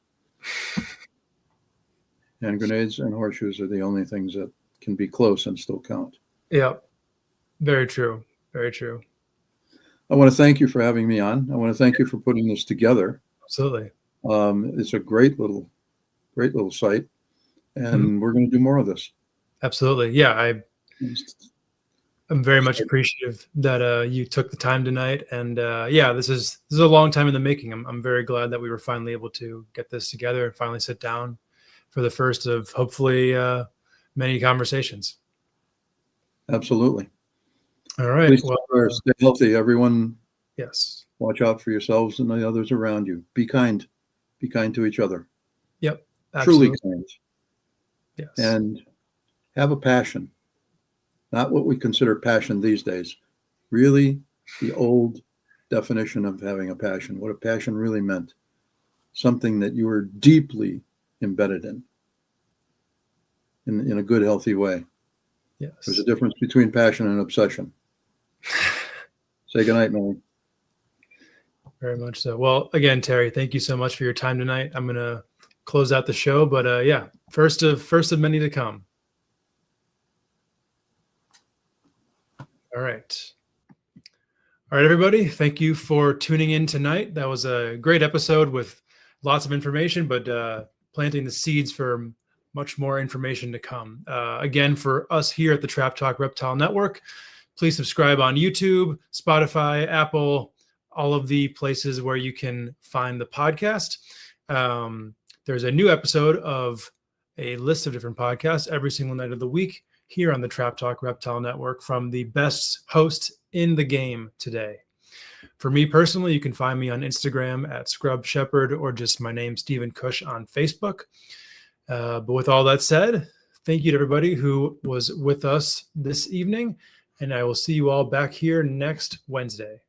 Hand grenades and horseshoes are the only things that can be close and still count. Yeah, very true. Very true. I want to thank you for having me on. I want to thank you for putting this together. Absolutely. It's a great little site, and we're going to do more of this. Absolutely. Yeah, I'm very much appreciative that you took the time tonight, and yeah, this is a long time in the making. I'm very glad that we were finally able to get this together and finally sit down for the first of hopefully many conversations. Absolutely. All right. Please well, stay healthy, everyone. Yes. Watch out for yourselves and the others around you. Be kind. Be kind to each other. Yep. Absolutely. Truly kind. Yes. And have a passion. Not what we consider passion these days. Really, the old definition of having a passion, what a passion really meant. Something that you were deeply embedded in a good, healthy way. Yes. There's a difference between passion and obsession. Say goodnight, Millie. Very much so. Well, again, Terry, thank you so much for your time tonight. I'm going to close out the show, but yeah, first of many to come. All right. All right, everybody. Thank you for tuning in tonight. That was a great episode with lots of information, but planting the seeds for much more information to come. Again, for us here at the Trap Talk Reptile Network, please subscribe on YouTube, Spotify, Apple, all of the places where you can find the podcast. There's a new episode of a list of different podcasts every single night of the week here on the Trap Talk Reptile Network from the best host in the game today. For me personally, you can find me on Instagram at Scrub Shepherd or just my name, Stephen Kush, on Facebook. But with all that said, thank you to everybody who was with us this evening, and I will see you all back here next Wednesday.